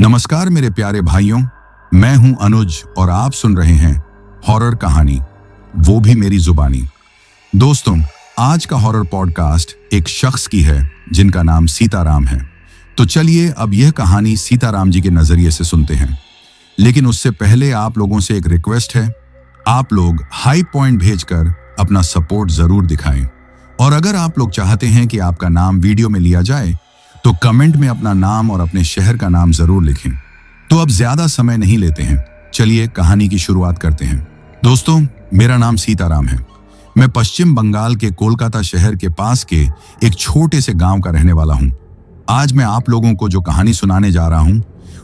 नमस्कार मेरे प्यारे भाइयों, मैं हूं अनुज और आप सुन रहे हैं हॉरर कहानी, वो भी मेरी जुबानी। दोस्तों, आज का हॉरर पॉडकास्ट एक शख्स की है जिनका नाम सीताराम है। तो चलिए अब यह कहानी सीताराम जी के नजरिए से सुनते हैं। लेकिन उससे पहले आप लोगों से एक रिक्वेस्ट है, आप लोग हाई पॉइंट भेजकर अपना सपोर्ट जरूर दिखाएं। और अगर आप लोग चाहते हैं कि आपका नाम वीडियो में लिया जाए तो कमेंट में अपना नाम और अपने शहर का नाम जरूर लिखें। तो अब ज्यादा समय नहीं लेते हैं, चलिए कहानी की शुरुआत करते हैं। दोस्तों, मेरा नाम सीताराम है। मैं पश्चिम बंगाल के कोलकाता शहर के पास के एक छोटे से गांव का रहने वाला हूं। आज मैं आप लोगों को जो कहानी सुनाने जा रहा हूं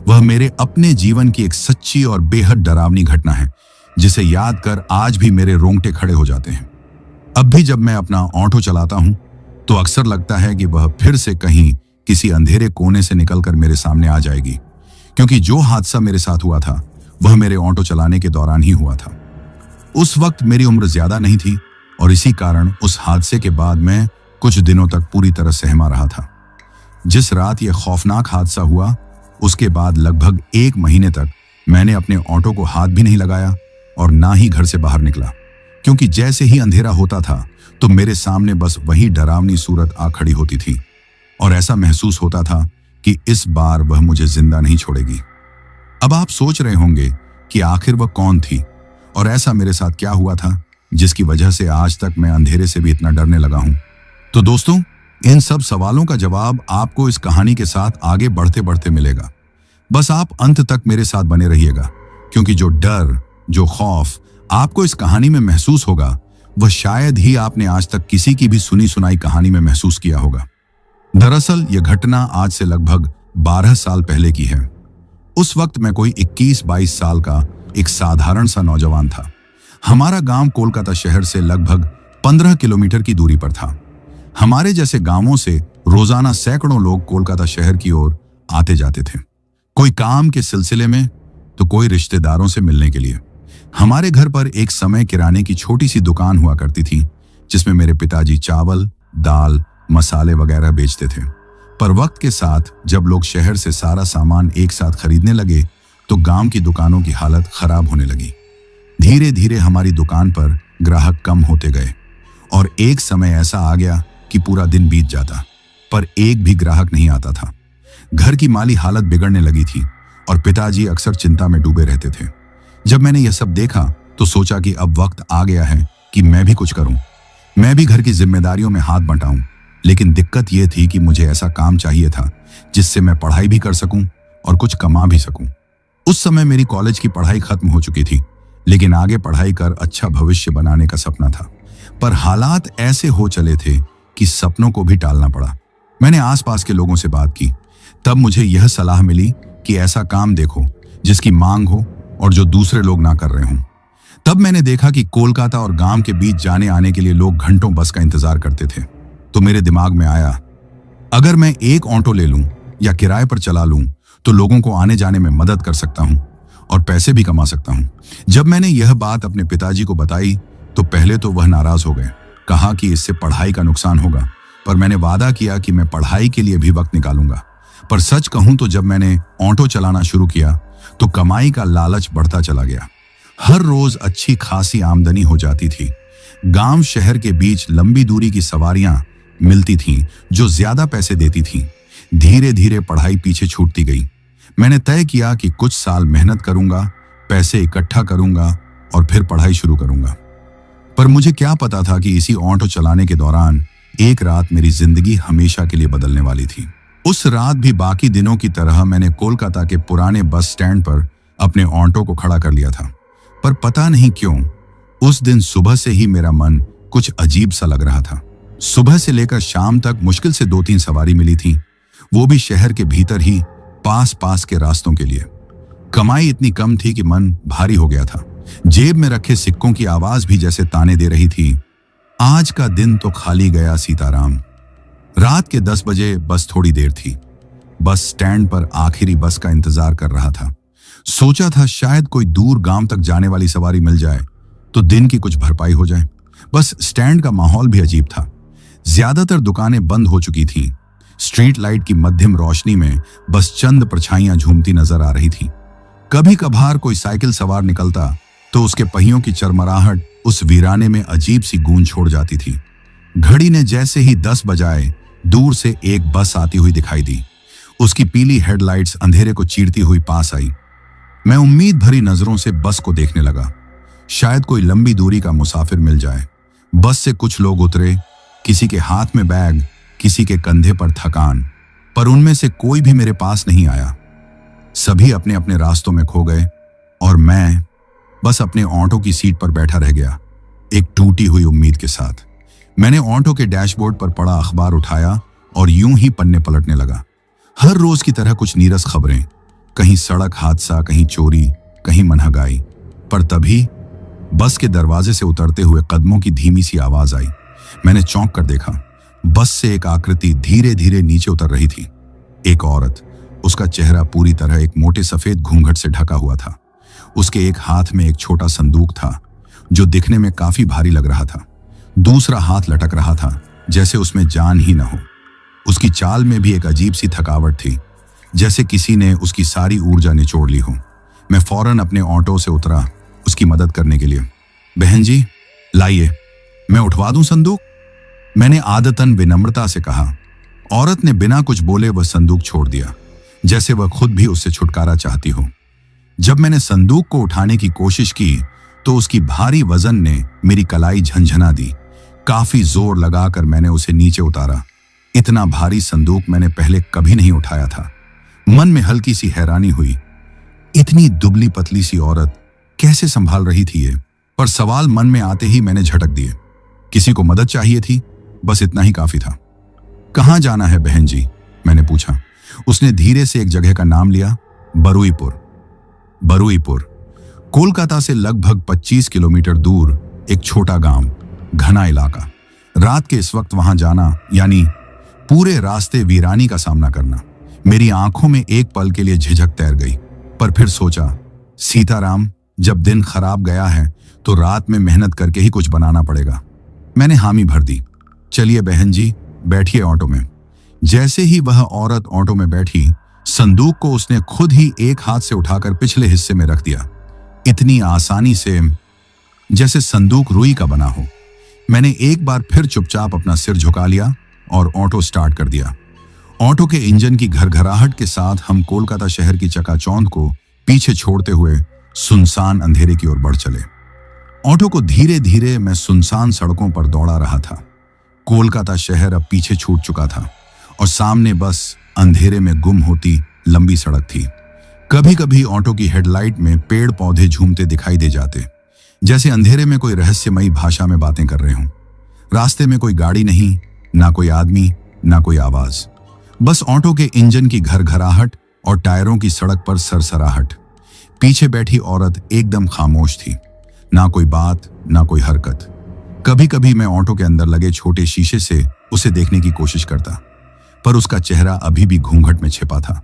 वह मेरे अपने जीवन की एक सच्ची और बेहद डरावनी घटना है, जिसे याद कर आज भी मेरे रोंगटे खड़े हो जाते हैं। अब भी जब मैं अपना ऑटो चलाता हूं तो अक्सर लगता है कि वह फिर से कहीं किसी अंधेरे कोने से निकलकर मेरे सामने आ जाएगी, क्योंकि जो हादसा मेरे साथ हुआ था वह मेरे ऑटो चलाने के दौरान ही हुआ था। उस वक्त मेरी उम्र ज्यादा नहीं थी और इसी कारण उस हादसे के बाद मैं कुछ दिनों तक पूरी तरह सहमा रहा था। जिस रात यह खौफनाक हादसा हुआ उसके बाद लगभग 1 महीने तक मैंने अपने ऑटो को हाथ भी नहीं लगाया और ना ही घर से बाहर निकला, क्योंकि जैसे ही अंधेरा होता था तो मेरे सामने बस वही डरावनी सूरत आ खड़ी होती थी और ऐसा महसूस होता था कि इस बार वह मुझे जिंदा नहीं छोड़ेगी। अब आप सोच रहे होंगे कि आखिर वह कौन थी और ऐसा मेरे साथ क्या हुआ था जिसकी वजह से आज तक मैं अंधेरे से भी इतना डरने लगा हूं। तो दोस्तों, इन सब सवालों का जवाब आपको इस कहानी के साथ आगे बढ़ते बढ़ते मिलेगा। बस आप अंत तक मेरे साथ बने रहिएगा, क्योंकि जो डर, जो खौफ आपको इस कहानी में महसूस होगा वह शायद ही आपने आज तक किसी की भी सुनी सुनाई कहानी में महसूस किया होगा। दरअसल यह घटना आज से लगभग 12 साल पहले की है। उस वक्त मैं कोई 21-22 साल का एक साधारण सा नौजवान था। हमारा गांव कोलकाता शहर से लगभग 15 किलोमीटर की दूरी पर था। हमारे जैसे गांवों से रोजाना सैकड़ों लोग कोलकाता शहर की ओर आते जाते थे, कोई काम के सिलसिले में तो कोई रिश्तेदारों से मिलने के लिए। हमारे घर पर एक समय किराने की छोटी सी दुकान हुआ करती थी, जिसमें मेरे पिताजी चावल, दाल, मसाले वगैरह बेचते थे। पर वक्त के साथ जब लोग शहर से सारा सामान एक साथ खरीदने लगे तो गांव की दुकानों की हालत खराब होने लगी। धीरे धीरे हमारी दुकान पर ग्राहक कम होते गए और एक समय ऐसा आ गया कि पूरा दिन बीत जाता पर एक भी ग्राहक नहीं आता था। घर की माली हालत बिगड़ने लगी थी और पिताजी अक्सर चिंता में डूबे रहते थे। जब मैंने यह सब देखा तो सोचा कि अब वक्त आ गया है कि मैं भी कुछ करूं, मैं भी घर की जिम्मेदारियों में हाथ बंटाऊं। लेकिन दिक्कत यह थी कि मुझे ऐसा काम चाहिए था जिससे मैं पढ़ाई भी कर सकूं और कुछ कमा भी सकूं। उस समय मेरी कॉलेज की पढ़ाई खत्म हो चुकी थी, लेकिन आगे पढ़ाई कर अच्छा भविष्य बनाने का सपना था। पर हालात ऐसे हो चले थे कि सपनों को भी टालना पड़ा। मैंने आसपास के लोगों से बात की, तब मुझे यह सलाह मिली कि ऐसा काम देखो जिसकी मांग हो और जो दूसरे लोग ना कर रहे हों। तब मैंने देखा कि कोलकाता और गांव के बीच जाने आने के लिए लोग घंटों बस का इंतजार करते थे। तो मेरे दिमाग में आया, अगर मैं एक ऑटो ले लूं या किराए पर चला लूं तो लोगों को आने जाने में मदद कर सकता हूं और पैसे भी कमा सकता हूं। जब मैंने यह बात अपने पिताजी को बताई तो पहले तो वह नाराज हो गए, कहा कि इससे पढ़ाई का नुकसान होगा। पर मैंने वादा किया कि मैं पढ़ाई के लिए भी वक्त निकालूंगा। पर सच कहूं तो जब मैंने ऑटो चलाना शुरू किया तो कमाई का लालच बढ़ता चला गया। हर रोज अच्छी खासी आमदनी हो जाती थी। गांव शहर के बीच लंबी दूरी की सवारियां मिलती थीं जो ज्यादा पैसे देती थीं। धीरे धीरे पढ़ाई पीछे छूटती गई। मैंने तय किया कि कुछ साल मेहनत करूंगा, पैसे इकट्ठा करूंगा और फिर पढ़ाई शुरू करूंगा। पर मुझे क्या पता था कि इसी ऑटो चलाने के दौरान एक रात मेरी जिंदगी हमेशा के लिए बदलने वाली थी। उस रात भी बाकी दिनों की तरह मैंने कोलकाता के पुराने बस स्टैंड पर अपने ऑटो को खड़ा कर लिया था। पर पता नहीं क्यों उस दिन सुबह से ही मेरा मन कुछ अजीब सा लग रहा था। सुबह से लेकर शाम तक मुश्किल से 2-3 सवारी मिली थी, वो भी शहर के भीतर ही पास पास के रास्तों के लिए। कमाई इतनी कम थी कि मन भारी हो गया था। जेब में रखे सिक्कों की आवाज भी जैसे ताने दे रही थी, आज का दिन तो खाली गया सीताराम। रात के 10 बजे बस थोड़ी देर थी। बस स्टैंड पर आखिरी बस का इंतजार कर रहा था। सोचा था शायद कोई दूर गांव तक जाने वाली सवारी मिल जाए तो दिन की कुछ भरपाई हो जाए। बस स्टैंड का माहौल भी अजीब था। ज्यादातर दुकानें बंद हो चुकी थीं। स्ट्रीट लाइट की मध्यम रोशनी में बस चंद परछाइयां झूमती नजर आ रही थी। कभी कभार कोई साइकिल सवार निकलता तो उसके पहियों की चरमराहट उस वीराने में अजीब सी गूंज छोड़ जाती थी। घड़ी ने जैसे ही 10 बजाए, दूर से एक बस आती हुई दिखाई दी। उसकी पीली हेडलाइट्स अंधेरे को चीरती हुई पास आई। मैं उम्मीद भरी नजरों से बस को देखने लगा। शायद कोई लंबी दूरी का मुसाफिर मिल जाए। बस से कुछ लोग उतरे, किसी के हाथ में बैग, किसी के कंधे पर थकान, पर उनमें से कोई भी मेरे पास नहीं आया। सभी अपने अपने रास्तों में खो गए और मैं बस अपने ऑटो की सीट पर बैठा रह गया, एक टूटी हुई उम्मीद के साथ। मैंने ऑटो के डैशबोर्ड पर पड़ा अखबार उठाया और यूं ही पन्ने पलटने लगा। हर रोज की तरह कुछ नीरस खबरें, कहीं सड़क हादसा, कहीं चोरी, कहीं मनहगाई। पर तभी बस के दरवाजे से उतरते हुए कदमों की धीमी सी आवाज आई। मैंने चौंक कर देखा। बस से एक आकृति धीरे धीरे नीचे उतर रही थी। एक औरत, उसका चेहरा पूरी तरह एक मोटे सफेद घूंघट से ढका हुआ था। उसके एक हाथ में एक छोटा संदूक था जो दिखने में काफी भारी लग रहा था। दूसरा हाथ लटक रहा था जैसे उसमें जान ही न हो। उसकी चाल में भी एक अजीब सी थकावट थी, जैसे किसी ने उसकी सारी ऊर्जा निचोड़ ली हो। मैं फौरन अपने ऑटो से उतरा उसकी मदद करने के लिए। बहन जी, लाइए, मैं उठवा दूं संदूक, मैंने आदतन विनम्रता से कहा। औरत ने बिना कुछ बोले वह संदूक छोड़ दिया, जैसे वह खुद भी उससे छुटकारा चाहती हो। जब मैंने संदूक को उठाने की कोशिश की तो उसकी भारी वजन ने मेरी कलाई झंझना दी। काफी जोर लगाकर मैंने उसे नीचे उतारा। इतना भारी संदूक मैंने पहले कभी नहीं उठाया था। मन में हल्की सी हैरानी हुई, इतनी दुबली पतली सी औरत कैसे संभाल रही थी ये। पर सवाल मन में आते ही मैंने झटक दिए। किसी को मदद चाहिए थी, बस इतना ही काफी था। कहाँ जाना है बहन जी, मैंने पूछा। उसने धीरे से एक जगह का नाम लिया, बरुईपुर। बरुईपुर कोलकाता से लगभग 25 किलोमीटर दूर एक छोटा गांव, घना इलाका। रात के इस वक्त वहां जाना यानी पूरे रास्ते वीरानी का सामना करना। मेरी आंखों में एक पल के लिए झिझक तैर गई, पर फिर सोचा, सीताराम, जब दिन खराब गया है तो रात में मेहनत करके ही कुछ बनाना पड़ेगा। मैंने हामी भर दी। चलिए बहन जी, बैठिए ऑटो में। जैसे ही वह औरत ऑटो में बैठी, संदूक को उसने खुद ही एक हाथ से उठाकर पिछले हिस्से में रख दिया, इतनी आसानी से जैसे संदूक रुई का बना हो। मैंने एक बार फिर चुपचाप अपना सिर झुका लिया और ऑटो स्टार्ट कर दिया। ऑटो के इंजन की घरघराहट के साथ हम कोलकाता शहर की चकाचौंध को पीछे छोड़ते हुए सुनसान अंधेरे की ओर बढ़ चले। ऑटो को धीरे धीरे मैं सुनसान सड़कों पर दौड़ा रहा था। कोलकाता शहर अब पीछे छूट चुका था और सामने बस अंधेरे में गुम होती लंबी सड़क थी। कभी कभी ऑटो की हेडलाइट में पेड़ पौधे झूमते दिखाई दे जाते, जैसे अंधेरे में कोई रहस्यमयी भाषा में बातें कर रहे हों। रास्ते में कोई गाड़ी नहीं, ना कोई आदमी, ना कोई आवाज, बस ऑटो के इंजन की घरघराहट और टायरों की सड़क पर सरसराहट। पीछे बैठी औरत एकदम खामोश थी, ना कोई बात, ना कोई हरकत। कभी कभी मैं ऑटो के अंदर लगे छोटे शीशे से उसे देखने की कोशिश करता, पर उसका चेहरा अभी भी घूंघट में छिपा था।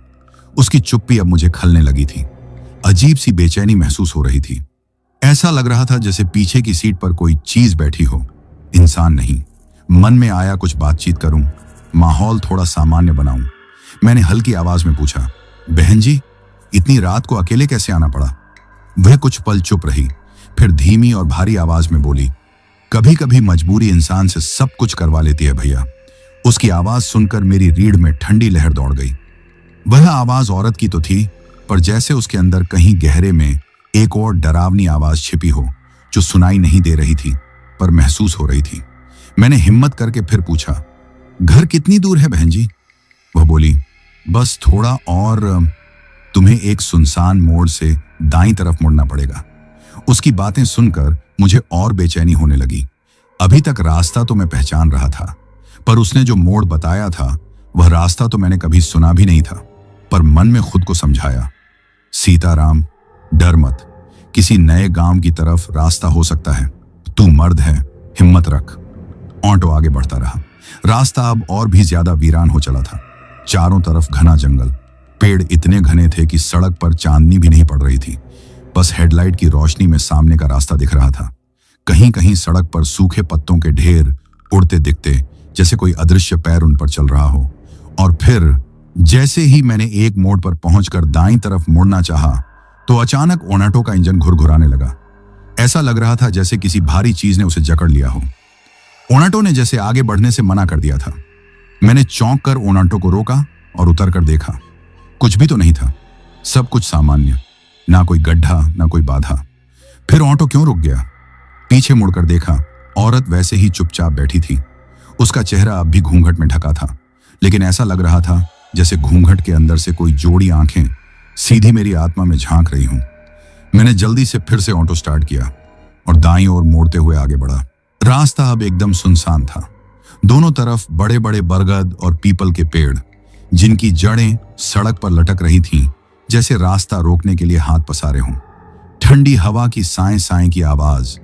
उसकी चुप्पी अब मुझे खलने लगी थी। अजीब सी बेचैनी महसूस हो रही थी। ऐसा लग रहा था जैसे पीछे की सीट पर कोई चीज बैठी हो, इंसान नहीं। मन में आया कुछ बातचीत करूं, माहौल थोड़ा सामान्य बनाऊं। मैंने हल्की आवाज में पूछा, बहन जी, इतनी रात को अकेले कैसे आना पड़ा? वह कुछ पल चुप रही, फिर धीमी और भारी आवाज में बोली, कभी कभी मजबूरी इंसान से सब कुछ करवा लेती है भैया। उसकी आवाज सुनकर मेरी रीढ़ में ठंडी लहर दौड़ गई। वह आवाज औरत की तो थी, पर जैसे उसके अंदर कहीं गहरे में एक और डरावनी आवाज छिपी हो, जो सुनाई नहीं दे रही थी पर महसूस हो रही थी। मैंने हिम्मत करके फिर पूछा, घर कितनी दूर है बहन जी? वह बोली, बस थोड़ा और तुम्हें एक सुनसान मोड़ से दाईं तरफ मुड़ना पड़ेगा। उसकी बातें सुनकर मुझे और बेचैनी होने लगी। अभी तक रास्ता तो मैं पहचान रहा था, पर उसने जो मोड़ बताया था वह रास्ता तो मैंने कभी सुना भी नहीं था। पर मन में खुद को समझाया, सीताराम, डर मत, किसी नए गांव की तरफ रास्ता हो सकता है। तू मर्द है, हिम्मत रख। ऑटो आगे बढ़ता रहा। रास्ता अब और भी ज्यादा वीरान हो चला था। चारों तरफ घना जंगल, पेड़ इतने घने थे कि सड़क पर चांदनी भी नहीं पड़ रही थी। बस हेडलाइट की रोशनी में सामने का रास्ता दिख रहा था। कहीं कहीं सड़क पर सूखे पत्तों के ढेर उड़ते दिखते, जैसे कोई अदृश्य पैर उन पर चल रहा हो। और फिर जैसे ही मैंने एक मोड़ पर पहुंचकर दाईं तरफ मुड़ना चाहा तो अचानक ऑटो का इंजन घुरघुराने लगा। ऐसा लग रहा था जैसे किसी भारी चीज ने उसे जकड़ लिया हो। ऑटो ने जैसे आगे बढ़ने से मना कर दिया था। मैंने चौंक कर ऑटो को रोका और उतर कर देखा। कुछ भी तो नहीं था, सब कुछ सामान्य, ना कोई गड्ढा ना कोई बाधा। फिर ऑटो क्यों रुक गया? पीछे मुड़कर देखा, औरत वैसे ही चुपचाप बैठी थी। उसका चेहरा अब भी घूंघट में ढका था, लेकिन ऐसा लग रहा था जैसे घूंघट के अंदर से कोई जोड़ी आंखें सीधी मेरी आत्मा में झांक रही हूं। मैंने जल्दी से फिर से ऑटो स्टार्ट किया और दाईं ओर मोड़ते हुए आगे बढ़ा। रास्ता अब एकदम सुनसान था। दोनों तरफ बड़े बड़े बरगद और पीपल के पेड़, जिनकी जड़ें सड़क पर लटक रही थीं, जैसे रास्ता रोकने के लिए हाथ पसारे हों। ठंडी हवा की साएं साएं की आवाज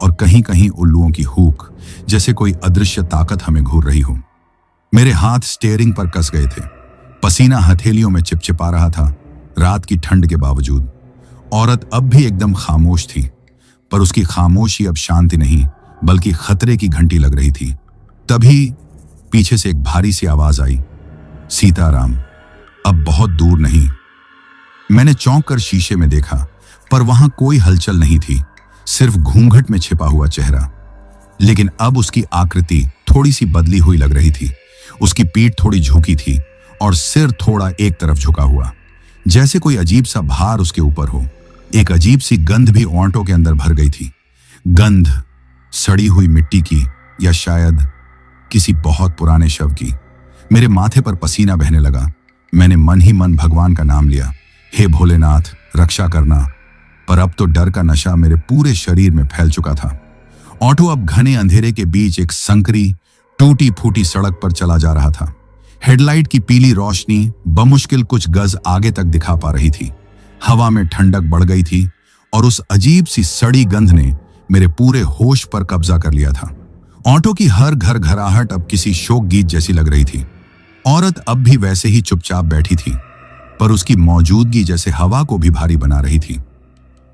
और कहीं कहीं उल्लुओं की हूक, जैसे कोई अदृश्य ताकत हमें घूर रही हो। मेरे हाथ स्टीयरिंग पर कस गए थे। पसीना हथेलियों में चिपचिपा रहा था, रात की ठंड के बावजूद। औरत अब भी एकदम खामोश थी, पर उसकी खामोशी अब शांति नहीं बल्कि खतरे की घंटी लग रही थी। तभी पीछे से एक भारी सी आवाज आई, सीताराम, अब बहुत दूर नहीं। मैंने चौंक कर शीशे में देखा, पर वहां कोई हलचल नहीं थी, सिर्फ घूंघट में छिपा हुआ चेहरा। लेकिन अब उसकी आकृति थोड़ी सी बदली हुई लग रही थी। उसकी पीठ थोड़ी झुकी थी और सिर थोड़ा एक तरफ झुका हुआ, जैसे कोई अजीब सा भार उसके ऊपर हो। एक अजीब सी गंध भी ऑटो के अंदर भर गई थी। गंध सड़ी हुई मिट्टी की, या शायद किसी बहुत पुराने शव की। मेरे माथे पर पसीना बहने लगा। मैंने मन ही मन भगवान का नाम लिया, हे भोलेनाथ रक्षा करना। पर अब तो डर का नशा मेरे पूरे शरीर में फैल चुका था। ऑटो अब घने अंधेरे के बीच एक संकरी टूटी फूटी सड़क पर चला जा रहा था। हेडलाइट की पीली रोशनी बमुश्किल कुछ गज आगे तक दिखा पा रही थी। हवा में ठंडक बढ़ गई थी और उस अजीब सी सड़ी गंध ने मेरे पूरे होश पर कब्जा कर लिया था। ऑटो की हर घर घराहट अब किसी शोक गीत जैसी लग रही थी। औरत अब भी वैसे ही चुपचाप बैठी थी, पर उसकी मौजूदगी जैसे हवा को भी भारी बना रही थी।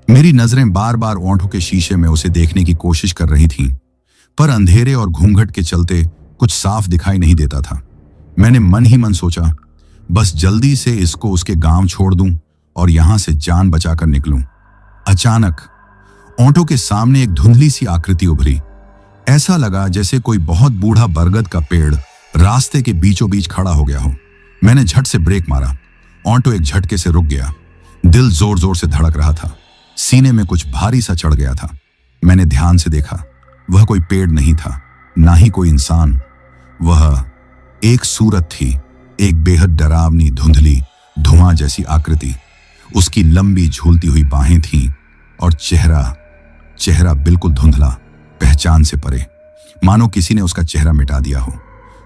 मेरी नजरें बार बार ऑटो के शीशे में उसे देखने की कोशिश कर रही थीं, पर अंधेरे और घूंघट के चलते कुछ साफ दिखाई नहीं देता था। मैंने मन ही मन सोचा, बस जल्दी से इसको उसके गांव छोड़ दूं और यहां से जान बचाकर निकलूं। अचानक ऑटो के सामने एक धुंधली सी आकृति उभरी। ऐसा लगा जैसे कोई बहुत बूढ़ा बरगद का पेड़ रास्ते के बीचों बीच खड़ा हो गया हो। मैंने झट से ब्रेक मारा। ऑटो एक झटके से रुक गया। दिल जोर जोर से धड़क रहा था। सीने में कुछ भारी सा चढ़ गया था। मैंने ध्यान से देखा, वह कोई पेड़ नहीं था, ना ही कोई इंसान। वह एक सूरत थी, एक बेहद डरावनी धुंधली धुआं जैसी आकृति। उसकी लंबी झूलती हुई बाहें थीं और चेहरा बिल्कुल धुंधला, पहचान से परे, मानो किसी ने उसका चेहरा मिटा दिया हो।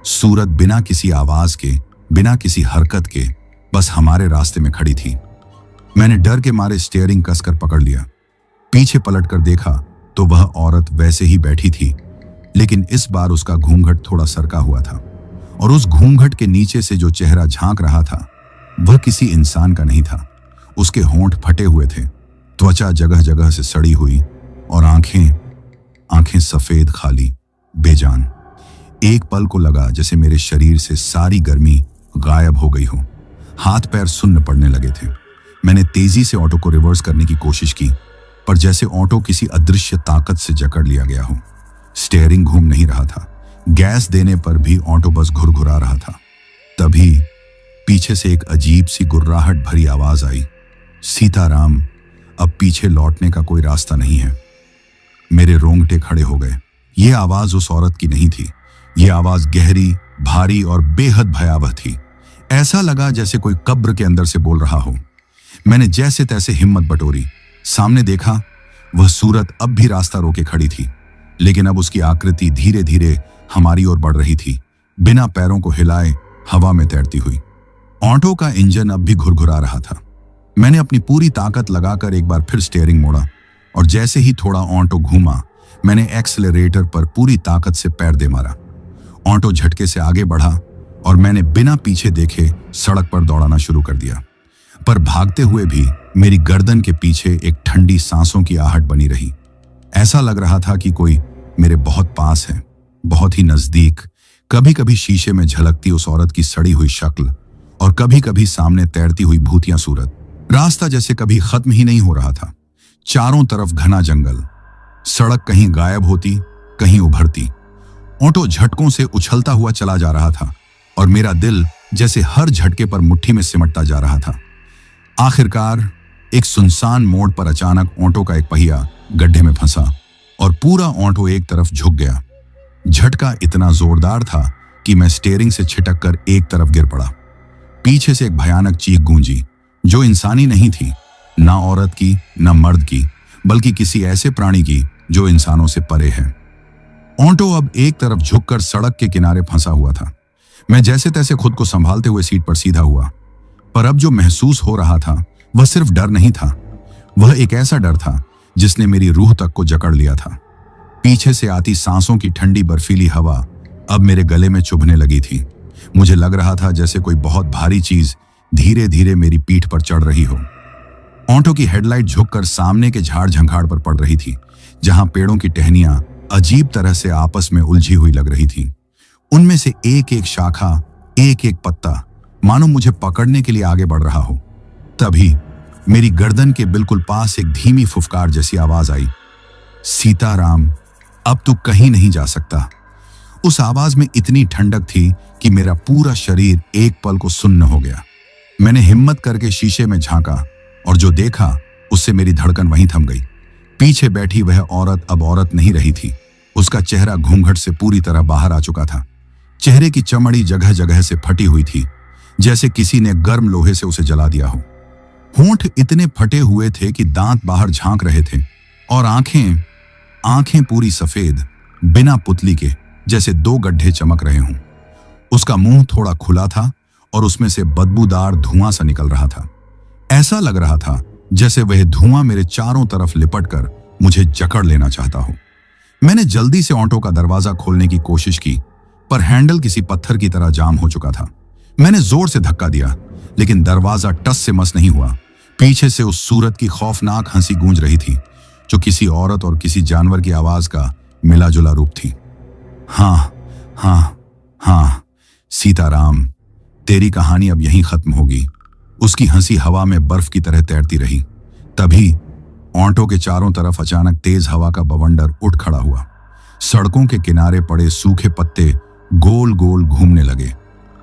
सूरत बिना किसी आवाज के, बिना किसी हरकत के बस हमारे रास्ते में खड़ी थी। मैंने डर के मारे स्टीयरिंग कसकर पकड़ लिया। पीछे पलटकर देखा तो वह औरत वैसे ही बैठी थी, लेकिन इस बार उसका घूंघट थोड़ा सरका हुआ था और उस घूंघट के नीचे से जो चेहरा झांक रहा था वह किसी इंसान का नहीं था। उसके होंठ फटे हुए थे, त्वचा जगह जगह से सड़ी हुई और आंखें सफेद, खाली, बेजान। एक पल को लगा जैसे मेरे शरीर से सारी गर्मी गायब हो गई हो। हाथ पैर सुन्न पड़ने लगे थे। मैंने तेजी से ऑटो को रिवर्स करने की कोशिश की, पर जैसे ऑटो किसी अदृश्य ताकत से जकड़ लिया गया हो। स्टीयरिंग घूम नहीं रहा था। गैस देने पर भी ऑटो बस घुरघुरा रहा था। तभी पीछे से एक अजीब सी गुर्राहट भरी आवाज आई, सीताराम, अब पीछे लौटने का कोई रास्ता नहीं है। मेरे रोंगटे खड़े हो गए। यह आवाज उस औरत की नहीं थी। यह आवाज गहरी, भारी और बेहद भयावह थी। ऐसा लगा जैसे कोई कब्र के अंदर से बोल रहा हो। मैंने जैसे तैसे हिम्मत बटोरी। सामने देखा, वह सूरत अब भी रास्ता रोके खड़ी थी, लेकिन अब उसकी आकृति धीरे धीरे हमारी ओर बढ़ रही थी, बिना पैरों को हिलाए हवा में तैरती हुई। ऑटो का इंजन अब भी घुरघुरा रहा था। मैंने अपनी पूरी ताकत लगाकर एक बार फिर स्टीयरिंग मोड़ा और जैसे ही थोड़ा ऑटो घूमा, मैंने एक्सेलरेटर पर पूरी ताकत से पैर दे मारा। ऑटो झटके से आगे बढ़ा और मैंने बिना पीछे देखे सड़क पर दौड़ाना शुरू कर दिया। पर भागते हुए भी मेरी गर्दन के पीछे एक ठंडी सांसों की आहट बनी रही। ऐसा लग रहा था कि कोई मेरे बहुत पास है, बहुत ही नजदीक, कभी कभी शीशे में झलकती उस औरत की सड़ी हुई शक्ल और कभी कभी सामने तैरती हुई भूतिया सूरत। रास्ता जैसे कभी खत्म ही नहीं हो रहा था। चारों तरफ घना जंगल, सड़क कहीं गायब होती, कहीं उभरती। ऑटो झटकों से उछलता हुआ चला जा रहा था और मेरा दिल जैसे हर झटके पर मुट्ठी में सिमटता जा रहा था। आखिरकार एक सुनसान मोड़ पर अचानक ऑटो का एक पहिया गड्ढे में फंसा और पूरा ऑटो एक तरफ झुक गया। झटका इतना जोरदार था कि मैं स्टीयरिंग से छिटक कर एक तरफ गिर पड़ा। पीछे से एक भयानक चीख गूंजी, जो इंसानी नहीं थी, ना औरत की ना मर्द की, बल्कि किसी ऐसे प्राणी की जो इंसानों से परे है। ऑटो अब एक तरफ झुककर सड़क के किनारे फंसा हुआ था। मैं जैसे तैसे खुद को संभालते हुए सीट पर सीधा हुआ, पर अब जो महसूस हो रहा था वह सिर्फ डर नहीं था, वह एक ऐसा डर था जिसने मेरी रूह तक को जकड़ लिया था। पीछे से आती सांसों की ठंडी बर्फीली हवा अब मेरे गले में चुभने लगी थी। मुझे लग रहा था जैसे कोई बहुत भारी चीज धीरे धीरे मेरी पीठ पर चढ़ रही हो। ऑटो की हेडलाइट झुककर सामने के झाड़ झंखाड़ पर पड़ रही थी, जहां पेड़ों की टहनियां अजीब तरह से आपस में उलझी हुई लग रही थी। उनमें से एक एक शाखा, एक एक पत्ता मानो मुझे पकड़ने के लिए आगे बढ़ रहा हो। तभी मेरी गर्दन के बिल्कुल पास एक धीमी फुफकार जैसी आवाज आई, सीताराम, अब तू कहीं नहीं जा सकता। उस आवाज में इतनी ठंडक थी कि मेरा पूरा शरीर एक पल को सुन्न हो गया। मैंने हिम्मत करके शीशे में झांका और जो देखा उससे मेरी धड़कन वहीं थम गई। पीछे बैठी वह औरत अब औरत नहीं रही थी। उसका चेहरा घूंघट से पूरी तरह बाहर आ चुका था। चेहरे की चमड़ी जगह जगह से फटी हुई थी, जैसे किसी ने गर्म लोहे से उसे जला दिया हो। होंठ इतने फटे हुए थे कि दांत बाहर झांक रहे थे और आंखें पूरी सफेद, बिना पुतली के, जैसे दो गड्ढे चमक रहे हों। उसका मुंह थोड़ा खुला था और उसमें से बदबूदार धुआं सा निकल रहा था। ऐसा लग रहा था जैसे वह धुआं मेरे चारों तरफ लिपटकर मुझे जकड़ लेना चाहता हो। मैंने जल्दी से ऑटो का दरवाजा खोलने की कोशिश की, पर हैंडल किसी पत्थर की तरह जाम हो चुका था। मैंने जोर से धक्का दिया, लेकिन दरवाजा टस से मस नहीं हुआ। पीछे से उस सूरत की खौफनाक हंसी गूंज रही थी, जो किसी औरत और किसी जानवर की आवाज का मिला जुला रूप थी। हाँ हाँ हाँ सीताराम, तेरी कहानी अब यहीं खत्म होगी। उसकी हंसी हवा में बर्फ की तरह तैरती रही। तभी ऑटो के चारों तरफ अचानक तेज हवा का बवंडर उठ खड़ा हुआ। सड़कों के किनारे पड़े सूखे पत्ते गोल गोल घूमने लगे।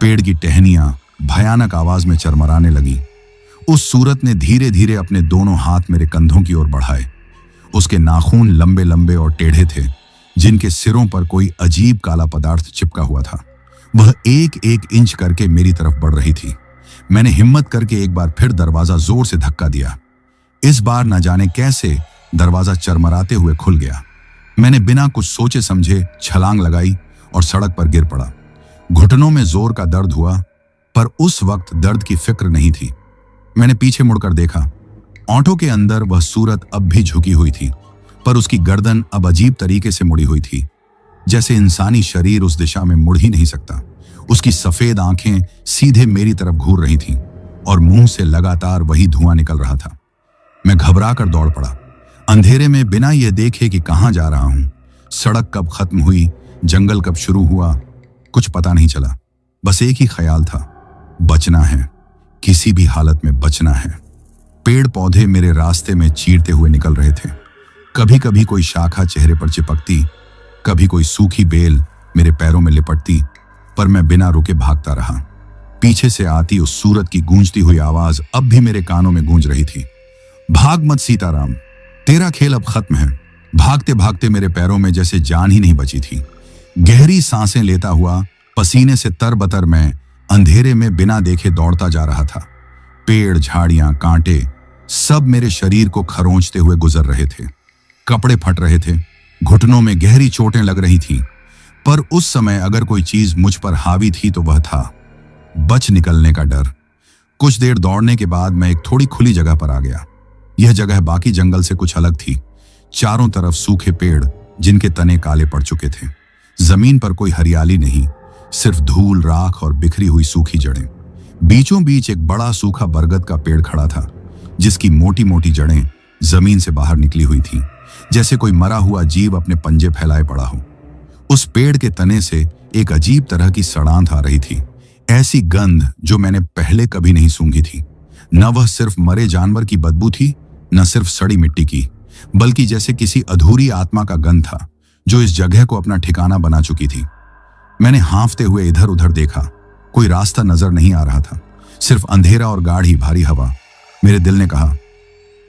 पेड़ की टहनियां भयानक आवाज में चरमराने लगी। उस सूरत ने धीरे धीरे अपने दोनों हाथ मेरे कंधों की ओर बढ़ाए। उसके नाखून लंबे लंबे और टेढ़े थे, जिनके सिरों पर कोई अजीब काला पदार्थ चिपका हुआ था। वह एक एक इंच करके मेरी तरफ बढ़ रही थी। मैंने हिम्मत करके एक बार फिर दरवाजा जोर से धक्का दिया। इस बार न जाने कैसे दरवाजा चरमराते हुए खुल गया। मैंने बिना कुछ सोचे समझे छलांग लगाई और सड़क पर गिर पड़ा। घुटनों में जोर का दर्द हुआ, पर उस वक्त दर्द की फिक्र नहीं थी। मैंने पीछे मुड़कर देखा। ऑटो के अंदर वह सूरत अब भी झुकी हुई थी, पर उसकी गर्दन अब अजीब तरीके से मुड़ी हुई थी, जैसे इंसानी शरीर उस दिशा में मुड़ ही नहीं सकता। उसकी सफेद आंखें सीधे मेरी तरफ घूर रही थीं और मुंह से लगातार वही धुआं निकल रहा था। मैं घबरा कर दौड़ पड़ा, अंधेरे में बिना यह देखे कि कहां जा रहा हूं। सड़क कब खत्म हुई, जंगल कब शुरू हुआ, कुछ पता नहीं चला। बस एक ही ख्याल था, बचना है, किसी भी हालत में बचना है। पेड़ पौधे मेरे रास्ते में चीरते हुए निकल रहे थे। कभी कभी कोई शाखा चेहरे पर चिपकती, कभी कोई सूखी बेल मेरे पैरों में लिपटती, पर मैं बिना रुके भागता रहा। पीछे से आती उस सूरत की गूंजती हुई आवाज अब भी मेरे कानों में गूंज रही थी, भाग मत सीताराम, तेरा खेल अब खत्म है। भागते भागते मेरे पैरों में जैसे जान ही नहीं बची थी। गहरी सांसें लेता हुआ, पसीने से तरबतर मैं अंधेरे में बिना देखे दौड़ता जा रहा था। पेड़, झाड़ियां, कांटे सब मेरे शरीर को खरोंचते हुए गुजर रहे थे। कपड़े फट रहे थे, घुटनों में गहरी चोटें लग रही थीं, पर उस समय अगर कोई चीज मुझ पर हावी थी तो वह था बच निकलने का डर। कुछ देर दौड़ने के बाद मैं एक थोड़ी खुली जगह पर आ गया। यह जगह बाकी जंगल से कुछ अलग थी। चारों तरफ सूखे पेड़, जिनके तने काले पड़ चुके थे। जमीन पर कोई हरियाली नहीं, सिर्फ धूल, राख और बिखरी हुई सूखी जड़ें। बीचों बीच एक बड़ा सूखा बरगद का पेड़ खड़ा था, जिसकी मोटी मोटी जड़ें जमीन से बाहर निकली हुई थीं, जैसे कोई मरा हुआ जीव अपने पंजे फैलाए पड़ा हो। उस पेड़ के तने से एक अजीब तरह की सड़ांध आ रही थी, ऐसी गंध जो मैंने पहले कभी नहीं सूंघी थी। न वह सिर्फ मरे जानवर की बदबू थी, न सिर्फ सड़ी मिट्टी की, बल्कि जैसे किसी अधूरी आत्मा का गंध था जो इस जगह को अपना ठिकाना बना चुकी थी। मैंने हांफते हुए इधर उधर देखा, कोई रास्ता नजर नहीं आ रहा था, सिर्फ अंधेरा और गाढ़ी भारी हवा। मेरे दिल ने कहा,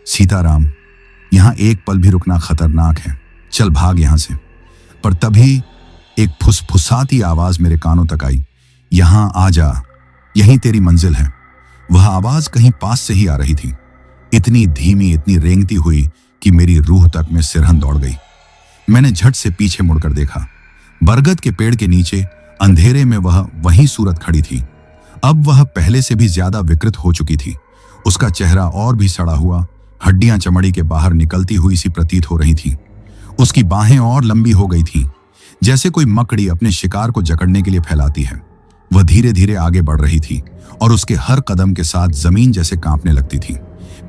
सीताराम, यहां एक पल भी रुकना खतरनाक है, चल भाग यहां से। पर तभी एक फुसफुसाती आवाज मेरे कानों तक आई, यहां आ जा, यहीं तेरी मंजिल है। वह आवाज कहीं पास से ही आ रही थी, इतनी धीमी, इतनी रेंगती हुई कि मेरी रूह तक में सिरहन दौड़ गई। मैंने झट से पीछे मुड़कर देखा। बरगद के पेड़ के नीचे अंधेरे में वही सूरत खड़ी थी। अब वह पहले से भी ज्यादा विकृत हो चुकी थी। उसका चेहरा और भी सड़ा हुआ, हड्डियां चमड़ी के बाहर निकलती हुई सी प्रतीत हो रही थी। उसकी बाहें और लंबी हो गई थीं, जैसे कोई मकड़ी अपने शिकार को जकड़ने के लिए फैलाती है। वह धीरे धीरे आगे बढ़ रही थी और उसके हर कदम के साथ जमीन जैसे कांपने लगती थी।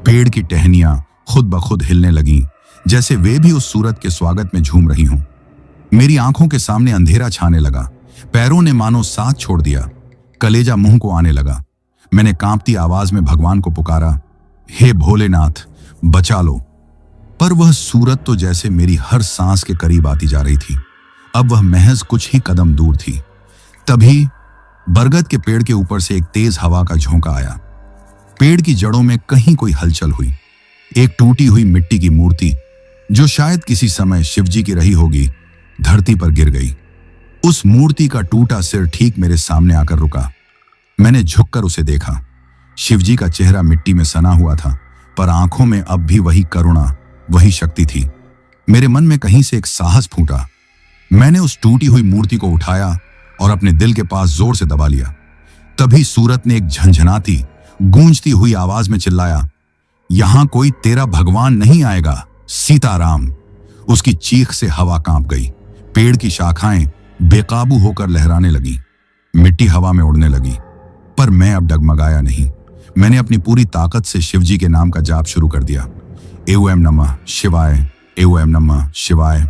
पेड़ की टहनियां खुद ब खुद हिलने लगीं, जैसे वे भी उस सूरत के स्वागत में झूम रही हों। मेरी आंखों के सामने अंधेरा छाने लगा, पैरों ने मानो साथ छोड़ दिया, कलेजा मुंह को आने लगा। मैंने कांपती आवाज में भगवान को पुकारा, हे भोलेनाथ, बचा लो। पर वह सूरत तो जैसे मेरी हर सांस के करीब आती जा रही थी। अब वह महज कुछ ही कदम दूर थी। तभी बरगद के पेड़ के ऊपर से एक तेज हवा का झोंका आया। पेड़ की जड़ों में कहीं कोई हलचल हुई। एक टूटी हुई मिट्टी की मूर्ति, जो शायद किसी समय शिवजी की रही होगी, धरती पर गिर गई। उस मूर्ति का टूटा सिर ठीक मेरे सामने आकर रुका। मैंने झुककर उसे देखा। शिवजी का चेहरा मिट्टी में सना हुआ था, पर आंखों में अब भी वही करुणा, वही शक्ति थी। मेरे मन में कहीं से एक साहस फूटा। मैंने उस टूटी हुई मूर्ति को उठाया और अपने दिल के पास जोर से दबा लिया। तभी सूरत ने एक झंझनाती, गूंजती हुई आवाज में चिल्लाया, यहां कोई तेरा भगवान नहीं आएगा, सीताराम। उसकी चीख से हवा कांप गई। पेड़ की शाखाएं बेकाबू होकर लहराने लगी, मिट्टी हवा में उड़ने लगी। पर मैं अब डगमगाया नहीं। मैंने अपनी पूरी ताकत से शिवजी के नाम का जाप शुरू कर दिया। एओम नमः शिवाय, एओम नमः शिवाय।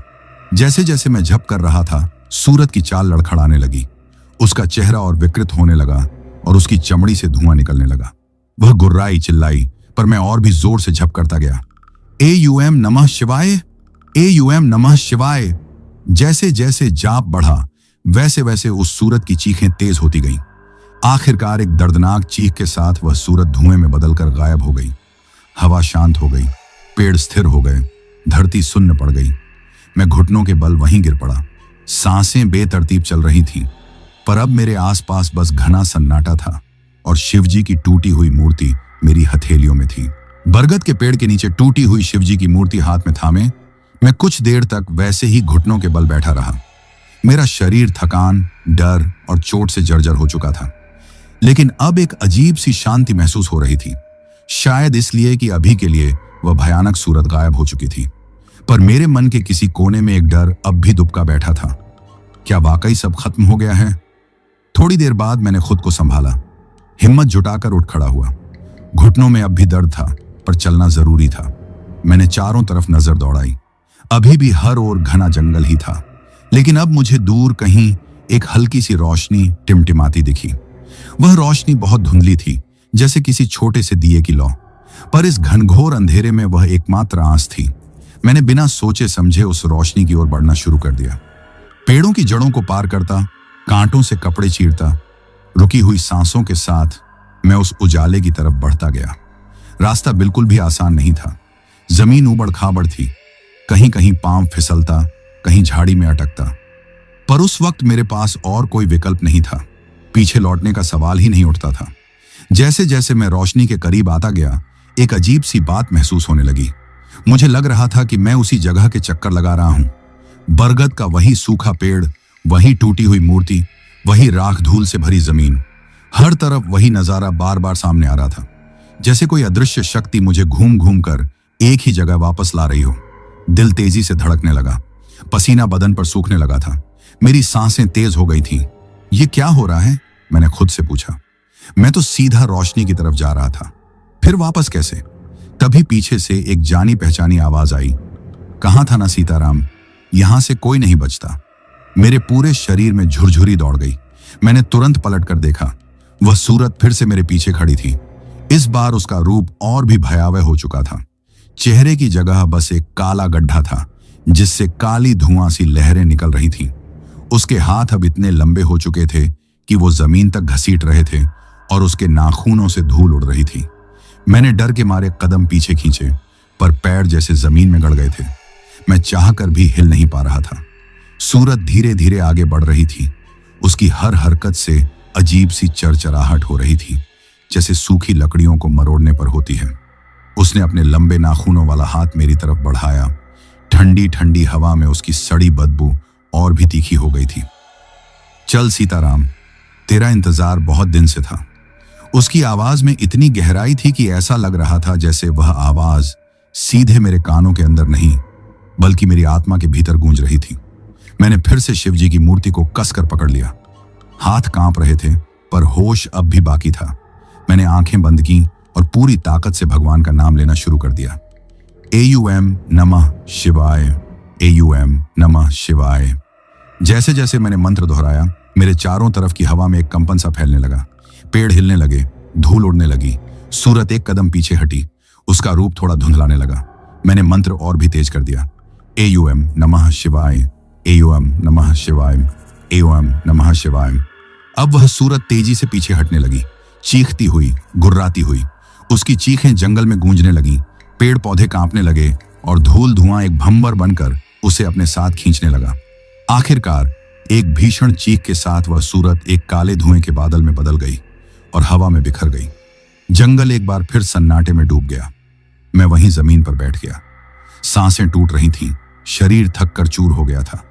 जैसे जैसे मैं जप कर रहा था, सूरत की चाल लड़खड़ाने लगी। उसका चेहरा और विकृत होने लगा और उसकी चमड़ी से धुआं निकलने लगा। वह गुर्राई, चिल्लाई, पर मैं और भी जोर से झप करता गया। एयूएम नमः शिवाय, एयूएम नमः शिवाय। जैसे जैसे जाप बढ़ा, वैसे वैसे उस सूरत की चीखें तेज होती गईं। आखिरकार एक दर्दनाक चीख के साथ वह सूरत धुएं में बदलकर गायब हो गई। हवा शांत हो गई, पेड़ स्थिर हो गए, धरती सुन्न पड़ गई। मैं घुटनों के बल वहीं गिर पड़ा। सांसें बेतरतीब चल रही थीं, पर अब मेरे आसपास बस घना सन्नाटा था और शिवजी की टूटी हुई मूर्ति मेरी हथेलियों में थी। बरगद के पेड़ के नीचे टूटी हुई शिवजी की मूर्ति हाथ में थामे मैं कुछ देर तक वैसे ही घुटनों के बल बैठा रहा। मेरा शरीर थकान, डर और चोट से जर्जर हो चुका था, लेकिन अब एक अजीब सी शांति महसूस हो रही थी। शायद इसलिए कि अभी के लिए वह भयानक सूरत गायब हो चुकी थी, पर मेरे मन के किसी कोने में एक डर अब भी दुबका बैठा था। क्या वाकई सब खत्म हो गया है? थोड़ी देर बाद मैंने खुद को संभाला, हिम्मत जुटाकर उठ खड़ा हुआ। घुटनों में अब भी दर्द था, पर चलना जरूरी था। मैंने चारों तरफ नजर दौड़ाई। अभी भी हर ओर घना जंगल ही था, लेकिन अब मुझे दूर कहीं एक हल्की सी रोशनी टिमटिमाती दिखी। वह रोशनी बहुत धुंधली थी, जैसे किसी छोटे से दिए की लौ, पर इस घनघोर अंधेरे में वह एकमात्र आस थी। मैंने बिना सोचे समझे उस रोशनी की ओर बढ़ना शुरू कर दिया। पेड़ों की जड़ों को पार करता, कांटों से कपड़े चीरता, रुकी हुई सांसों के साथ मैं उस उजाले की तरफ बढ़ता गया। रास्ता बिल्कुल भी आसान नहीं था। जमीन उबड़ खाबड़ थी, कहीं कहीं पांव फिसलता, कहीं झाड़ी में अटकता। पर उस वक्त मेरे पास और कोई विकल्प नहीं था। पीछे लौटने का सवाल ही नहीं उठता था। जैसे जैसे मैं रोशनी के करीब आता गया, एक अजीब सी बात महसूस होने लगी। मुझे लग रहा था कि मैं उसी जगह के चक्कर लगा रहा हूं। बरगद का वही सूखा पेड़, वही टूटी हुई मूर्ति, वही राख धूल से भरी जमीन, हर तरफ वही नजारा बार बार सामने आ रहा था। जैसे कोई अदृश्य शक्ति मुझे घूम घूम कर एक ही जगह वापस ला रही हो। दिल तेजी से धड़कने लगा, पसीना बदन पर सूखने लगा था, मेरी सांसें तेज हो गई थीं। ये क्या हो रहा है? मैंने खुद से पूछा। मैं तो सीधा रोशनी की तरफ जा रहा था, फिर वापस कैसे? तभी पीछे से एक जानी पहचानी आवाज आई, कहाँ था ना सीताराम, यहां से कोई नहीं बचता। मेरे पूरे शरीर में झुरझुरी दौड़ गई। मैंने तुरंत पलट कर देखा। वह सूरत फिर से मेरे पीछे खड़ी थी। इस बार उसका रूप और भी भयावह हो चुका था। चेहरे की जगह बस एक काला गड्ढा था जिससे काली धुआं सी लहरें निकल रही थीं। उसके हाथ अब इतने लंबे हो चुके थे कि वो जमीन तक घसीट रहे थे और उसके नाखूनों से धूल उड़ रही थी। मैंने डर के मारे कदम पीछे खींचे, पर पैर जैसे जमीन में गड़ गए थे। मैं चाहकर भी हिल नहीं पा रहा था। सूरत धीरे धीरे आगे बढ़ रही थी। उसकी हर हरकत से अजीब सी चरचराहट हो रही थी, जैसे सूखी लकड़ियों को मरोड़ने पर होती है। उसने अपने लंबे नाखूनों वाला हाथ मेरी तरफ बढ़ाया। ठंडी ठंडी हवा में उसकी सड़ी बदबू और भी तीखी हो गई थी। चल सीताराम, तेरा इंतजार बहुत दिन से था। उसकी आवाज में इतनी गहराई थी कि ऐसा लग रहा था जैसे वह आवाज सीधे मेरे कानों के अंदर नहीं, बल्कि मेरी आत्मा के भीतर गूंज रही थी। मैंने फिर से शिवजी की मूर्ति को कसकर पकड़ लिया। हाथ कांप रहे थे, पर होश अब भी बाकी था। मैंने आंखें बंद की और पूरी ताकत से भगवान का नाम लेना शुरू कर दिया। एयूएम नमः शिवाय, एयूएम नमः शिवाय। जैसे जैसे मैंने मंत्र दोहराया, मेरे चारों तरफ की हवा में एक कंपन सा फैलने लगा। पेड़ हिलने लगे, धूल उड़ने लगी। सूरत एक कदम पीछे हटी। उसका रूप थोड़ा धुंधलाने लगा। मैंने मंत्र और भी तेज कर दिया। एयूएम नमः शिवाय, एयूएम नमः शिवाय, एयूएम नमः शिवाय। अब वह सूरत तेजी से पीछे हटने लगी, चीखती हुई, गुर्राती हुई। उसकी चीखें जंगल में गूंजने लगी। पेड़ पौधे कांपने लगे और धूल धुआं एक भंवर बनकर उसे अपने साथ खींचने लगा। आखिरकार एक भीषण चीख के साथ वह सूरत एक काले धुएं के बादल में बदल गई और हवा में बिखर गई। जंगल एक बार फिर सन्नाटे में डूब गया। मैं वहीं जमीन पर बैठ गया। सांसें टूट रही थीं, शरीर थक कर चूर हो गया था,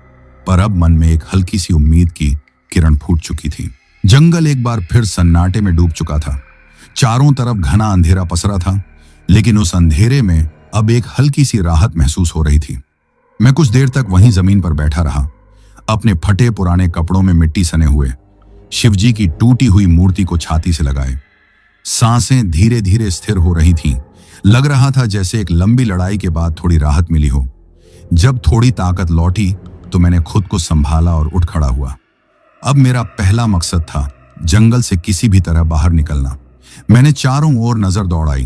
पर अब मन में एक हल्की सी उम्मीद की किरण फूट चुकी थी। जंगल एक बार फिर सन्नाटे में डूब चुका था। चारों तरफ घना अंधेरा पसरा था, लेकिन उस अंधेरे में अब एक हल्की सी राहत महसूस हो रही थी। मैं कुछ देर तक वहीं जमीन पर बैठा रहा, अपने फटे पुराने कपड़ों में मिट्टी सने हुए, शिवजी की टूटी हुई मूर्ति को छाती से लगाए। सांसें धीरे धीरे स्थिर हो रही थीं। लग रहा था जैसे एक लंबी लड़ाई के बाद थोड़ी राहत मिली हो। जब थोड़ी ताकत लौटी तो मैंने खुद को संभाला और उठ खड़ा हुआ। अब मेरा पहला मकसद था जंगल से किसी भी तरह बाहर निकलना। मैंने चारों ओर नजर दौड़ाई।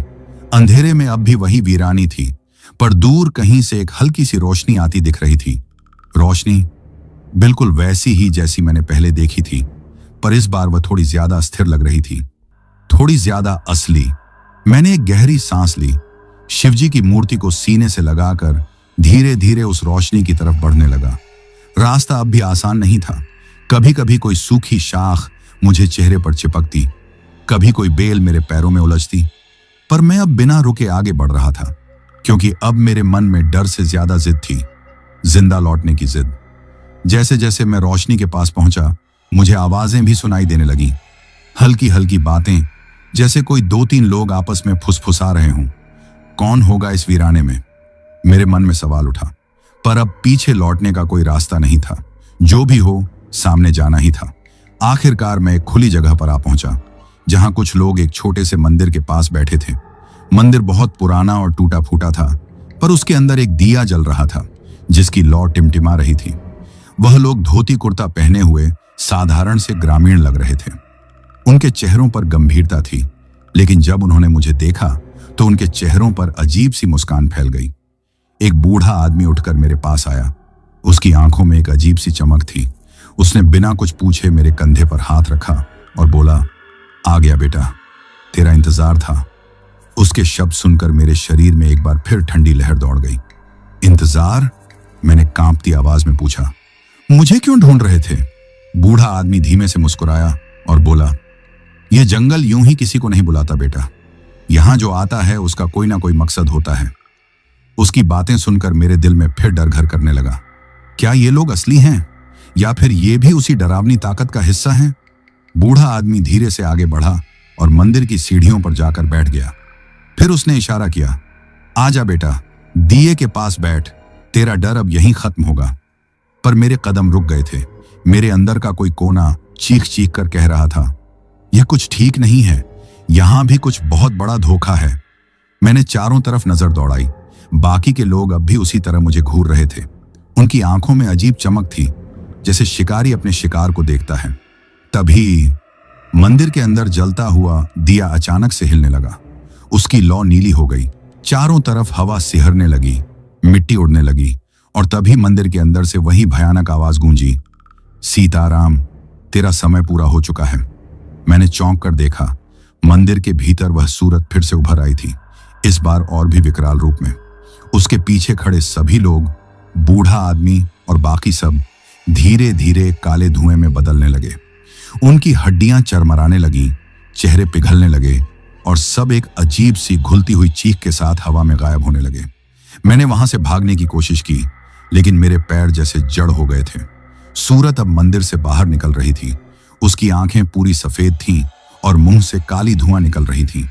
अंधेरे में अब भी वही वीरानी थी, पर दूर कहीं से एक हल्की सी रोशनी आती दिख रही थी। रोशनी बिल्कुल वैसी ही जैसी मैंने पहले देखी थी, पर इस बार वह थोड़ी ज्यादा स्थिर लग रही थी, थोड़ी ज्यादा असली। मैंने एक गहरी सांस ली। शिवजी की मूर्ति को सीने से लगाकर धीरे धीरे उस रोशनी की तरफ बढ़ने लगा। रास्ता अब भी आसान नहीं था। कभी कभी कोई सूखी शाख मुझे चेहरे पर चिपकती, कभी कोई बेल मेरे पैरों में उलझती, पर मैं अब बिना रुके आगे बढ़ रहा था, क्योंकि अब मेरे मन में डर से ज्यादा जिद थी, जिंदा लौटने की जिद। जैसे जैसे मैं रोशनी के पास पहुंचा, मुझे आवाजें भी सुनाई देने लगी, हल्की हल्की बातें, जैसे कोई 2-3 लोग आपस में फुसफुसा रहे हों। कौन होगा इस वीराने में? मेरे मन में सवाल उठा, पर अब पीछे लौटने का कोई रास्ता नहीं था। जो भी हो, सामने जाना ही था। आखिरकार मैं एक खुली जगह पर आ पहुंचा, जहां कुछ लोग एक छोटे से मंदिर के पास बैठे थे। मंदिर बहुत पुराना और टूटा फूटा था, पर उसके अंदर एक दिया जल रहा था, जिसकी लौ टिमटिमा रही थी। वह लोग धोती कुर्ता पहने हुए साधारण से ग्रामीण लग रहे थे। उनके चेहरों पर गंभीरता थी, लेकिन जब उन्होंने मुझे देखा तो उनके चेहरों पर अजीब सी मुस्कान फैल गई। एक बूढ़ा आदमी उठकर मेरे पास आया। उसकी आंखों में एक अजीब सी चमक थी। उसने बिना कुछ पूछे मेरे कंधे पर हाथ रखा और बोला, आ गया बेटा, तेरा इंतजार था। उसके शब्द सुनकर मेरे शरीर में एक बार फिर ठंडी लहर दौड़ गई। इंतजार? मैंने कांपती आवाज में पूछा। मुझे क्यों ढूंढ रहे थे? बूढ़ा आदमी धीमे से मुस्कुराया और बोला, यह जंगल यूं ही किसी को नहीं बुलाता बेटा। यहां जो आता है उसका कोई ना कोई मकसद होता है। उसकी बातें सुनकर मेरे दिल में फिर डर घर करने लगा। क्या ये लोग असली हैं, या फिर ये भी उसी डरावनी ताकत का हिस्सा हैं? बूढ़ा आदमी धीरे से आगे बढ़ा और मंदिर की सीढ़ियों पर जाकर बैठ गया। फिर उसने इशारा किया, आजा बेटा, दिए के पास बैठ, तेरा डर अब यहीं खत्म होगा। पर मेरे कदम रुक गए थे। मेरे अंदर का कोई कोना चीख चीख कर कह रहा था, यह कुछ ठीक नहीं है, यहां भी कुछ बहुत बड़ा धोखा है। मैंने चारों तरफ नजर दौड़ाई। बाकी के लोग अब भी उसी तरह मुझे घूर रहे थे। उनकी आंखों में अजीब चमक थी, जैसे शिकारी अपने शिकार को देखता है। तभी मंदिर के अंदर जलता हुआ दिया अचानक से हिलने लगा। उसकी लौ नीली हो गई, चारों तरफ हवा सिहरने लगी, मिट्टी उड़ने लगी और तभी मंदिर के अंदर से वही भयानक आवाज गूंजी, सीताराम, तेरा समय पूरा हो चुका है। मैंने चौंक कर देखा। मंदिर के भीतर वह सूरत फिर से उभर आई थी, इस बार और भी विकराल रूप में। उसके पीछे खड़े सभी लोग, बूढ़ा आदमी और बाकी सब, धीरे धीरे काले धुएं में बदलने लगे। उनकी हड्डियां चरमराने लगी, चेहरे पिघलने लगे और सब एक अजीब सी घुलती हुई चीख के साथ हवा में गायब होने लगे। मैंने वहां से भागने की कोशिश की, लेकिन मेरे पैर जैसे जड़ हो गए थे। सूरत अब मंदिर से बाहर निकल रही थी। उसकी आंखें पूरी सफेद थीं और मुंह से काली धुआं निकल रही थी।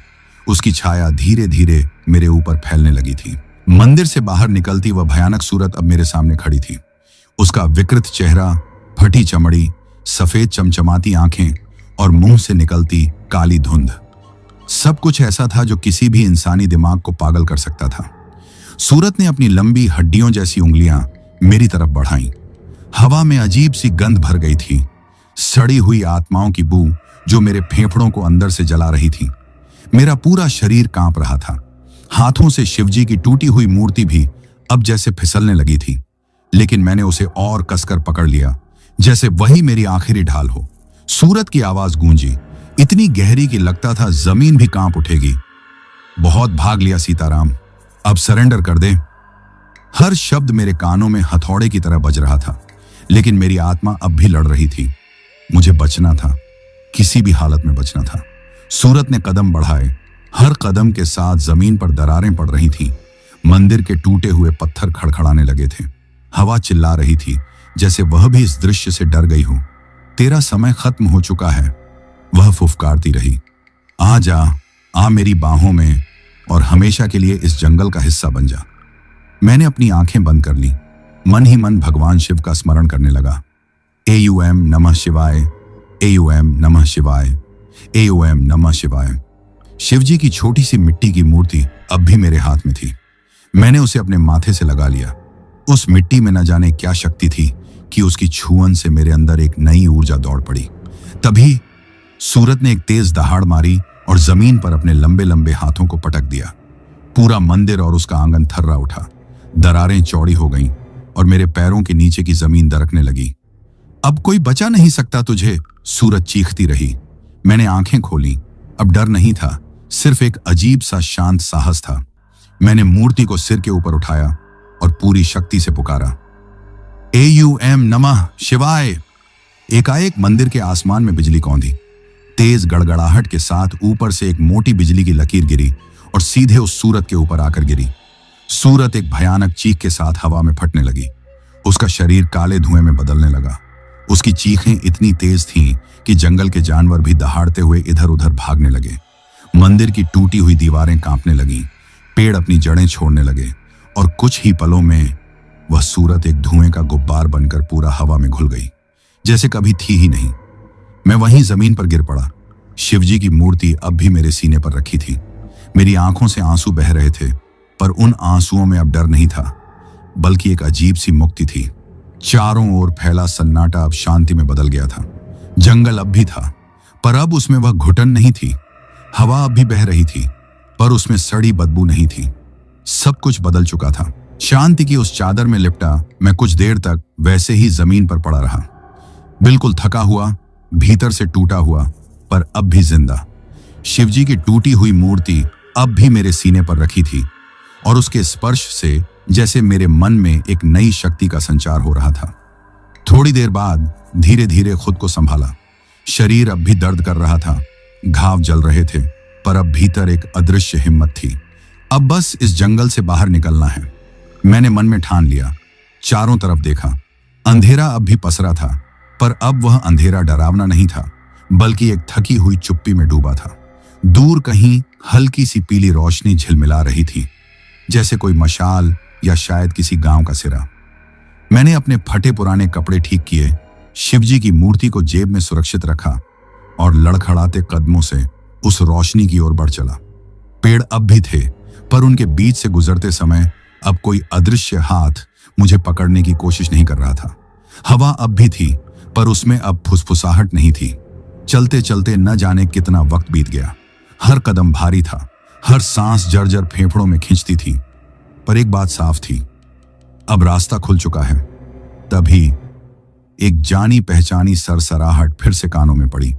उसकी छाया धीरे धीरे मेरे ऊपर फैलने लगी थी। मंदिर से बाहर निकलती वह भयानक सूरत अब मेरे सामने खड़ी थी। उसका विकृत चेहरा, फटी चमड़ी, सफेद चमचमाती आंखें और मुंह से निकलती काली धुंध, सब कुछ ऐसा था जो किसी भी इंसानी दिमाग को पागल कर सकता था। सूरत ने अपनी लंबी हड्डियों जैसी उंगलियां मेरी तरफ बढ़ाईं। हवा में अजीब सी गंध भर गई थी, सड़ी हुई आत्माओं की बू जो मेरे फेफड़ों को अंदर से जला रही थी। मेरा पूरा शरीर कांप रहा था। हाथों से शिवजी की टूटी हुई मूर्ति भी अब जैसे फिसलने लगी थी, लेकिन मैंने उसे और कसकर पकड़ लिया, जैसे वही मेरी आखिरी ढाल हो। सूरत की आवाज गूंजी, इतनी गहरी कि लगता था जमीन भी कांप उठेगी। बहुत भाग लिया सीताराम, अब सरेंडर कर दे। हर शब्द मेरे कानों में हथौड़े की तरह बज रहा था, लेकिन मेरी आत्मा अब भी लड़ रही थी। मुझे बचना था, किसी भी हालत में बचना था। सूरत ने कदम बढ़ाए। हर कदम के साथ जमीन पर दरारें पड़ रही थीं। मंदिर के टूटे हुए पत्थर खड़खड़ाने लगे थे। हवा चिल्ला रही थी, जैसे वह भी इस दृश्य से डर गई हो। तेरा समय खत्म हो चुका है, वह फुफकारती रही। आ जा, आ मेरी बाहों में और हमेशा के लिए इस जंगल का हिस्सा बन जा। मैंने अपनी आंखें बंद कर ली, मन ही मन भगवान शिव का स्मरण करने लगा। एयूएम नमः शिवाय, एयूएम नमः शिवाय, एयूएम नमः शिवाय। शिवजी की छोटी सी मिट्टी की मूर्ति अब भी मेरे हाथ में थी। मैंने उसे अपने माथे से लगा लिया। उस मिट्टी में न जाने क्या शक्ति थी कि उसकी छुअन से मेरे अंदर एक नई ऊर्जा दौड़ पड़ी। तभी सूरत ने एक तेज दहाड़ मारी और जमीन पर अपने लंबे लंबे हाथों को पटक दिया। पूरा मंदिर और उसका आंगन थर्रा उठा। दरारें चौड़ी हो गईं और मेरे पैरों के नीचे की जमीन दरकने लगी। अब कोई बचा नहीं सकता तुझे, सूरत चीखती रही। मैंने आंखें खोली। अब डर नहीं था, सिर्फ एक अजीब सा शांत साहस था। मैंने मूर्ति को सिर के ऊपर उठाया और पूरी शक्ति से पुकारा, एयूएम नमः शिवाय। एकाएक मंदिर के आसमान में बिजली कौंधी। तेज गड़गड़ाहट के साथ ऊपर से एक मोटी बिजली की लकीर गिरी और सीधे उस सूरत के ऊपर आकर गिरी। सूरत एक भयानक चीख के साथ हवा में फटने लगी। उसका शरीर काले धुएं में बदलने लगा। उसकी चीखें इतनी तेज थीं कि जंगल के जानवर भी दहाड़ते हुए इधर उधर भागने लगे। मंदिर की टूटी हुई दीवारें कांपने लगीं, पेड़ अपनी जड़ें छोड़ने लगे और कुछ ही पलों में वह सूरत एक धुएं का गुब्बार बनकर पूरा हवा में घुल गई, जैसे कभी थी ही नहीं। मैं वहीं जमीन पर गिर पड़ा। शिवजी की मूर्ति अब भी मेरे सीने पर रखी थी। मेरी आंखों से आंसू बह रहे थे, पर उन आंसुओं में अब डर नहीं था, बल्कि एक अजीब सी मुक्ति थी। चारों ओर फैला सन्नाटा अब शांति में बदल गया था। जंगल अब भी था, पर अब उसमें वह घुटन नहीं थी। हवा अब भी बह रही थी, पर उसमें सड़ी बदबू नहीं थी। सब कुछ बदल चुका था। शांति की उस चादर में लिपटा मैं कुछ देर तक वैसे ही जमीन पर पड़ा रहा, बिल्कुल थका हुआ, भीतर से टूटा हुआ, पर अब भी जिंदा। शिवजी की टूटी हुई मूर्ति अब भी मेरे सीने पर रखी थी और उसके स्पर्श से जैसे मेरे मन में एक नई शक्ति का संचार हो रहा था। थोड़ी देर बाद धीरे धीरे खुद को संभाला। शरीर अब भी दर्द कर रहा था, घाव जल रहे थे, पर अब भीतर एक अदृश्य हिम्मत थी। अब बस इस जंगल से बाहर निकलना है, मैंने मन में ठान लिया। चारों तरफ देखा। अंधेरा अब भी पसरा था, पर अब वह अंधेरा डरावना नहीं था, बल्कि एक थकी हुई चुप्पी में डूबा था। दूर कहीं हल्की सी पीली रोशनी झिलमिला रही थी, जैसे कोई मशाल या शायद किसी गांव का सिरा। मैंने अपने फटे पुराने कपड़े ठीक किए, शिवजी की मूर्ति को जेब में सुरक्षित रखा और लड़खड़ाते कदमों से उस रोशनी की ओर बढ़ चला। पेड़ अब भी थे, पर उनके बीच से गुजरते समय अब कोई अदृश्य हाथ मुझे पकड़ने की कोशिश नहीं कर रहा था। हवा अब भी थी, पर उसमें अब फुसफुसाहट नहीं थी। चलते चलते न जाने कितना वक्त बीत गया। हर कदम भारी था, हर सांस जर्जर फेफड़ों में खींचती थी। पर एक बात साफ थी, अब रास्ता खुल चुका है। तभी एक जानी पहचानी सरसराहट फिर से कानों में पड़ी।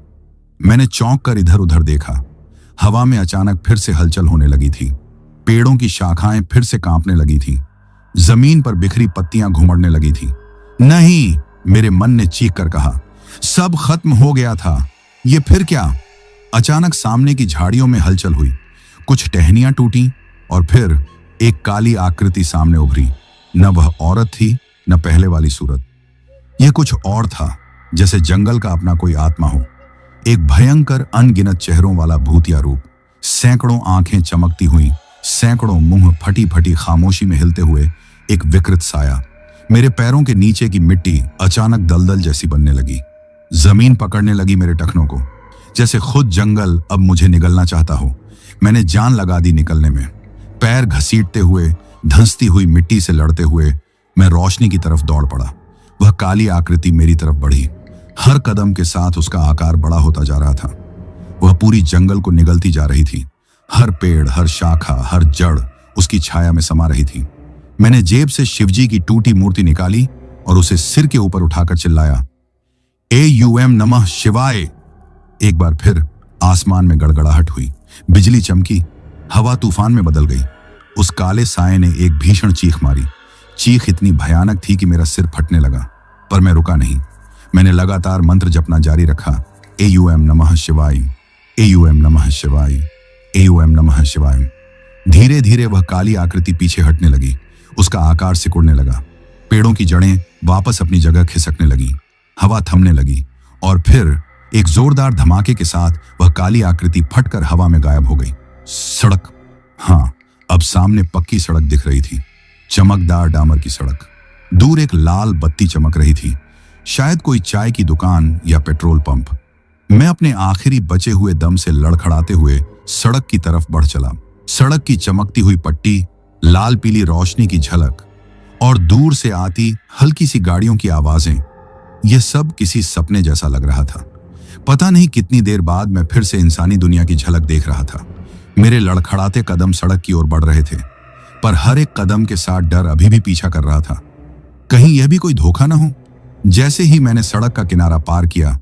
मैंने चौंक कर इधर उधर देखा। हवा में अचानक फिर से हलचल होने लगी थी। पेड़ों की शाखाएं फिर से कांपने लगी थी। जमीन पर बिखरी पत्तियां घुमड़ने लगी थी। नहीं, मेरे मन ने चीख कर कहा। सब खत्म हो गया था। ये फिर क्या? अचानक सामने की झाड़ियों में हलचल हुई। कुछ टहनियां टूटी और फिर एक काली आकृति सामने उभरी। न वह औरत थी, न पहले वाली सूरत। यह कुछ और था, जैसे जंगल का अपना कोई आत्मा हो। एक भयंकर अनगिनत चेहरों वाला भूतिया रूप। सैकड़ों आंखें चमकती हुई, सैकड़ों मुंह फटी फटी खामोशी में हिलते हुए एक विकृत साया। मेरे पैरों के नीचे की मिट्टी अचानक दलदल जैसी बनने लगी। जमीन पकड़ने लगी मेरे टखनों को, जैसे खुद जंगल अब मुझे निगलना चाहता हो। मैंने जान लगा दी निकलने में। पैर घसीटते हुए, धंसती हुई मिट्टी से लड़ते हुए मैं रोशनी की तरफ दौड़ पड़ा। वह काली आकृति मेरी तरफ बढ़ी। हर कदम के साथ उसका आकार बड़ा होता जा रहा था। वह पूरी जंगल को निगलती जा रही थी। हर पेड़, हर शाखा, हर जड़ उसकी छाया में समा रही थी। मैंने जेब से शिवजी की टूटी मूर्ति निकाली और उसे सिर के ऊपर उठाकर चिल्लाया, AUM नमः शिवाय। एक बार फिर आसमान में गड़गड़ाहट हुई, बिजली चमकी, हवा तूफान में बदल गई। उस काले साये ने एक भीषण चीख मारी। चीख इतनी भयानक थी कि मेरा सिर फटने लगा, पर मैं रुका नहीं। मैंने लगातार मंत्र जपना जारी रखा। AUM नमः शिवाय, AUM नमः शिवाय, AUM नमः शिवाय। धीरे धीरे वह काली आकृति पीछे हटने लगी। उसका आकार सिकुड़ने लगा। पेड़ों की जड़ें वापस अपनी जगह खिसकने लगी। हवा थमने लगी और फिर एक जोरदार धमाके के साथ वह काली आकृति फटकर हवा में गायब हो गई। सड़क, हाँ, अब सामने पक्की सड़क दिख रही थी। चमकदार डामर की सड़क। दूर एक लाल बत्ती चमक रही थी, शायद कोई चाय की दुकान या पेट्रोल पंप। मैं अपने आखिरी बचे हुए दम से लड़खड़ाते हुए सड़क की तरफ बढ़ चला। सड़क की चमकती हुई पट्टी, लाल पीली रोशनी की झलक और दूर से आती हल्की सी गाड़ियों की आवाजें, यह सब किसी सपने जैसा लग रहा था। पता नहीं कितनी देर बाद मैं फिर से इंसानी दुनिया की झलक देख रहा था। मेरे लड़खड़ाते कदम सड़क की ओर बढ़ रहे थे, पर हर एक कदम के साथ डर अभी भी पीछा कर रहा था। कहीं यह भी कोई धोखा ना हो। जैसे ही मैंने सड़क का किनारा पार किया,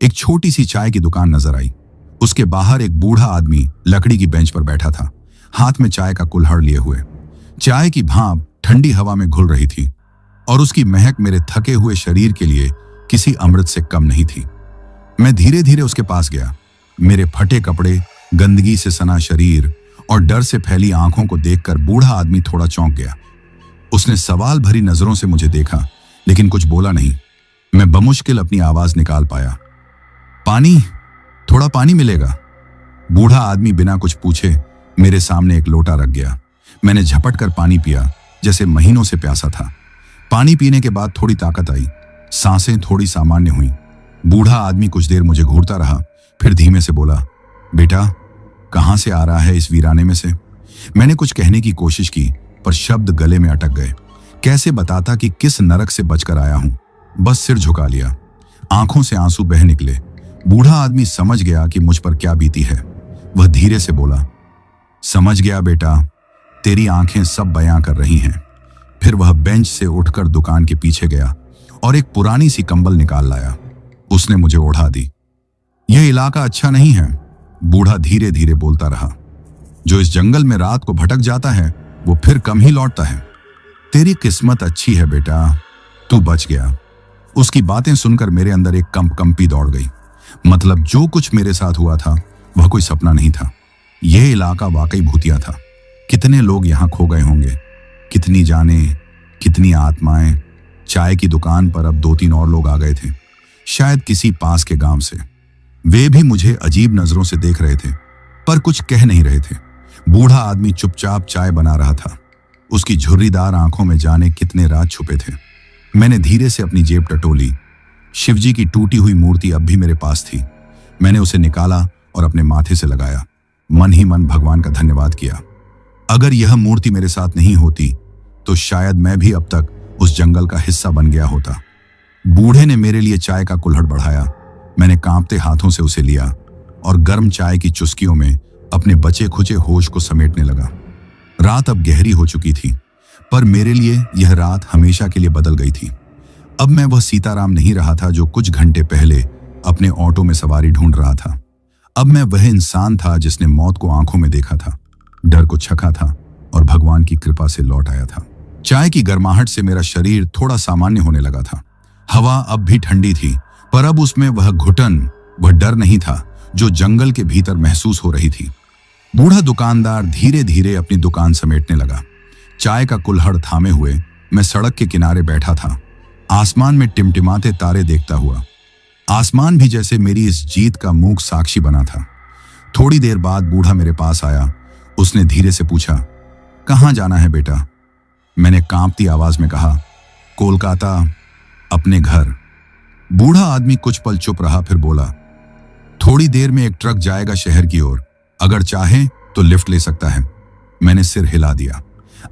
एक छोटी सी चाय की दुकान नजर आई। उसके बाहर एक बूढ़ा आदमी लकड़ी की बेंच पर बैठा था, हाथ में चाय का कुल्हड़ लिए हुए। चाय की भाप ठंडी हवा में घुल रही थी और उसकी महक मेरे थके हुए शरीर के लिए किसी अमृत से कम नहीं थी। मैं धीरे धीरे उसके पास गया। मेरे फटे कपड़े, गंदगी से सना शरीर और डर से फैली आंखों को देखकर बूढ़ा आदमी थोड़ा चौंक गया। उसने सवाल भरी नजरों से मुझे देखा, लेकिन कुछ बोला नहीं। मैं बमुश्किल अपनी आवाज निकाल पाया, पानी, थोड़ा पानी मिलेगा? बूढ़ा आदमी बिना कुछ पूछे मेरे सामने एक लोटा रख गया। मैंने झपट कर पानी पिया, जैसे महीनों से प्यासा था। पानी पीने के बाद थोड़ी ताकत आई, सांसें थोड़ी सामान्य हुई। बूढ़ा आदमी कुछ देर मुझे घूरता रहा, फिर धीमे से बोला, बेटा, कहां से आ रहा है इस वीराने में से? मैंने कुछ कहने की कोशिश की, पर शब्द गले में अटक गए। कैसे बताता कि किस नरक से बचकर आया हूं? बस सिर झुका लिया। आंखों से आंसू बह निकले। बूढ़ा आदमी समझ गया कि मुझ पर क्या बीती है। वह धीरे से बोला, समझ गया बेटा, तेरी आंखें सब बयां कर रही हैं। फिर वह बेंच से उठकर दुकान के पीछे गया और एक पुरानी सी कंबल निकाल लाया। उसने मुझे ओढ़ा दी। यह इलाका अच्छा नहीं है, बूढ़ा धीरे धीरे बोलता रहा। जो इस जंगल में रात को भटक जाता है वो फिर कम ही लौटता है। तेरी किस्मत अच्छी है बेटा, तू बच गया। उसकी बातें सुनकर मेरे अंदर एक कंपी दौड़ गई। मतलब जो कुछ मेरे साथ हुआ था वह कोई सपना नहीं था। यह इलाका वाकई भूतिया था। कितने लोग यहां खो गए होंगे, कितनी जानें, कितनी आत्माएं। चाय की दुकान पर अब 2-3 और लोग आ गए थे, शायद किसी पास के गांव से। वे भी मुझे अजीब नजरों से देख रहे थे, पर कुछ कह नहीं रहे थे। बूढ़ा आदमी चुपचाप चाय बना रहा था। उसकी झुर्रीदार आंखों में जाने कितने राज छुपे थे। मैंने धीरे से अपनी जेब टटोली। शिवजी की टूटी हुई मूर्ति अब भी मेरे पास थी। मैंने उसे निकाला और अपने माथे से लगाया। मन ही मन भगवान का धन्यवाद किया। अगर यह मूर्ति मेरे साथ नहीं होती तो शायद मैं भी अब तक उस जंगल का हिस्सा बन गया होता। बूढ़े ने मेरे लिए चाय का कुल्हड़ बढ़ाया। मैंने कांपते हाथों से उसे लिया और गर्म चाय की चुस्कियों में अपने बचे खुचे होश को समेटने लगा। रात अब गहरी हो चुकी थी, पर मेरे लिए यह रात हमेशा के लिए बदल गई थी। अब मैं वह सीताराम नहीं रहा था जो कुछ घंटे पहले अपने ऑटो में सवारी ढूंढ रहा था। अब मैं वह इंसान था जिसने मौत को आंखों में देखा था, डर को छका था और भगवान की कृपा से लौट आया था। चाय की गर्माहट से मेरा शरीर थोड़ा सामान्य होने लगा था। हवा अब भी ठंडी थी, पर अब उसमें वह घुटन, वह डर नहीं था जो जंगल के भीतर महसूस हो रही थी। बूढ़ा दुकानदार धीरे धीरे अपनी दुकान समेटने लगा। चाय का कुल्हड़ थामे हुए मैं सड़क के किनारे बैठा था, आसमान में टिमटिमाते तारे देखता हुआ। आसमान भी जैसे मेरी इस जीत का मूक साक्षी बना था। थोड़ी देर बाद बूढ़ा मेरे पास आया। उसने धीरे से पूछा, कहाँ जाना है बेटा? मैंने कांपती आवाज में कहा, कोलकाता, अपने घर। बूढ़ा आदमी कुछ पल चुप रहा, फिर बोला, थोड़ी देर में एक ट्रक जाएगा शहर की ओर, अगर चाहे तो लिफ्ट ले सकता है। मैंने सिर हिला दिया।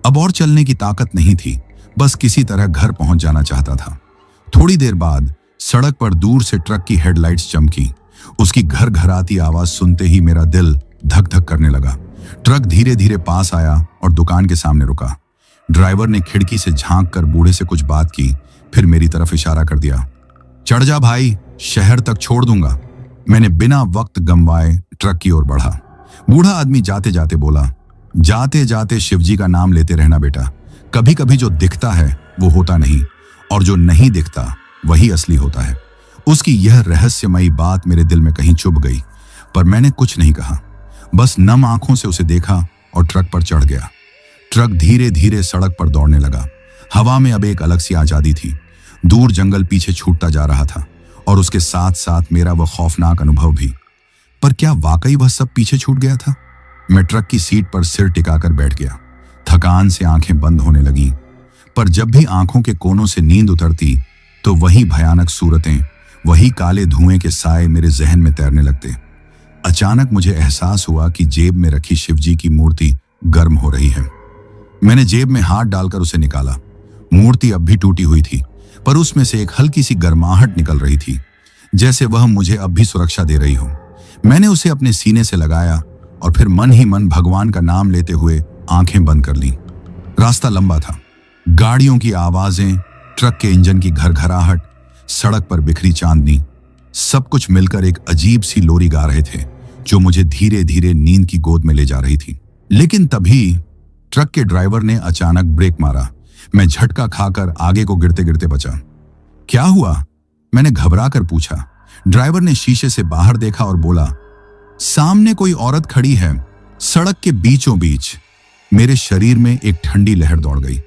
अब और चलने की ताकत नहीं थी, बस किसी तरह घर पहुंच जाना चाहता था। थोड़ी देर बाद सड़क पर दूर से ट्रक की हेडलाइट्स चमकी। उसकी घर घर आती आवाज सुनते ही मेरा दिल धक धक करने लगा। ट्रक धीरे धीरे पास आया और दुकान के सामने रुका। ड्राइवर ने खिड़की से झांक कर बूढ़े से कुछ बात की, फिर मेरी तरफ इशारा कर दिया, चढ़ जा भाई, शहर तक छोड़ दूंगा। मैंने बिना वक्त गंवाए ट्रक की ओर बढ़ा। बूढ़ा आदमी जाते जाते बोला, जाते जाते शिवजी का नाम लेते रहना बेटा। कभी कभी जो दिखता है वो होता नहीं, और जो नहीं दिखता वही असली होता है। उसकी यह रहस्यमयी बात मेरे दिल में कहीं चुभ गई, पर मैंने कुछ नहीं कहा, बस नम आंखों से उसे देखा और ट्रक पर चढ़ गया। ट्रक धीरे धीरे सड़क पर दौड़ने लगा। हवा में अब एक अलग सी आजादी थी। दूर जंगल पीछे छूटता जा रहा था और उसके साथ साथ मेरा वह खौफनाक अनुभव भी। पर क्या वाकई वह सब पीछे छूट गया था? मैं ट्रक की सीट पर सिर टिकाकर बैठ गया। थकान से आंखें बंद होने लगीं, पर जब भी आंखों के कोनों से नींद उतरती तो वही भयानक सूरतें, वही काले धुएं के साए मेरे जहन में तैरने लगते। अचानक मुझे एहसास हुआ कि जेब में रखी शिवजी की मूर्ति गर्म हो रही है। मैंने जेब में हाथ डालकर उसे निकाला। मूर्ति अब भी टूटी हुई थी, पर उसमें से एक हल्की सी गर्माहट निकल रही थी, जैसे वह मुझे अब भी सुरक्षा दे रही हो। मैंने उसे अपने सीने से लगाया और फिर मन ही मन भगवान का नाम लेते हुए आंखें बंद कर लीं। रास्ता लंबा था। गाड़ियों की आवाजें, ट्रक के इंजन की घरघराहट, सड़क पर बिखरी चांदनी, सब कुछ मिलकर एक अजीब सी लोरी गा रहे थे जो मुझे धीरे धीरे नींद की गोद में ले जा रही थी। लेकिन तभी ट्रक के ड्राइवर ने अचानक ब्रेक मारा। मैं झटका खाकर आगे को गिरते गिरते बचा। क्या हुआ? मैंने घबरा कर पूछा। ड्राइवर ने शीशे से बाहर देखा और बोला, सामने कोई औरत खड़ी है, सड़क के बीचों बीच। मेरे शरीर में एक ठंडी लहर दौड़ गई।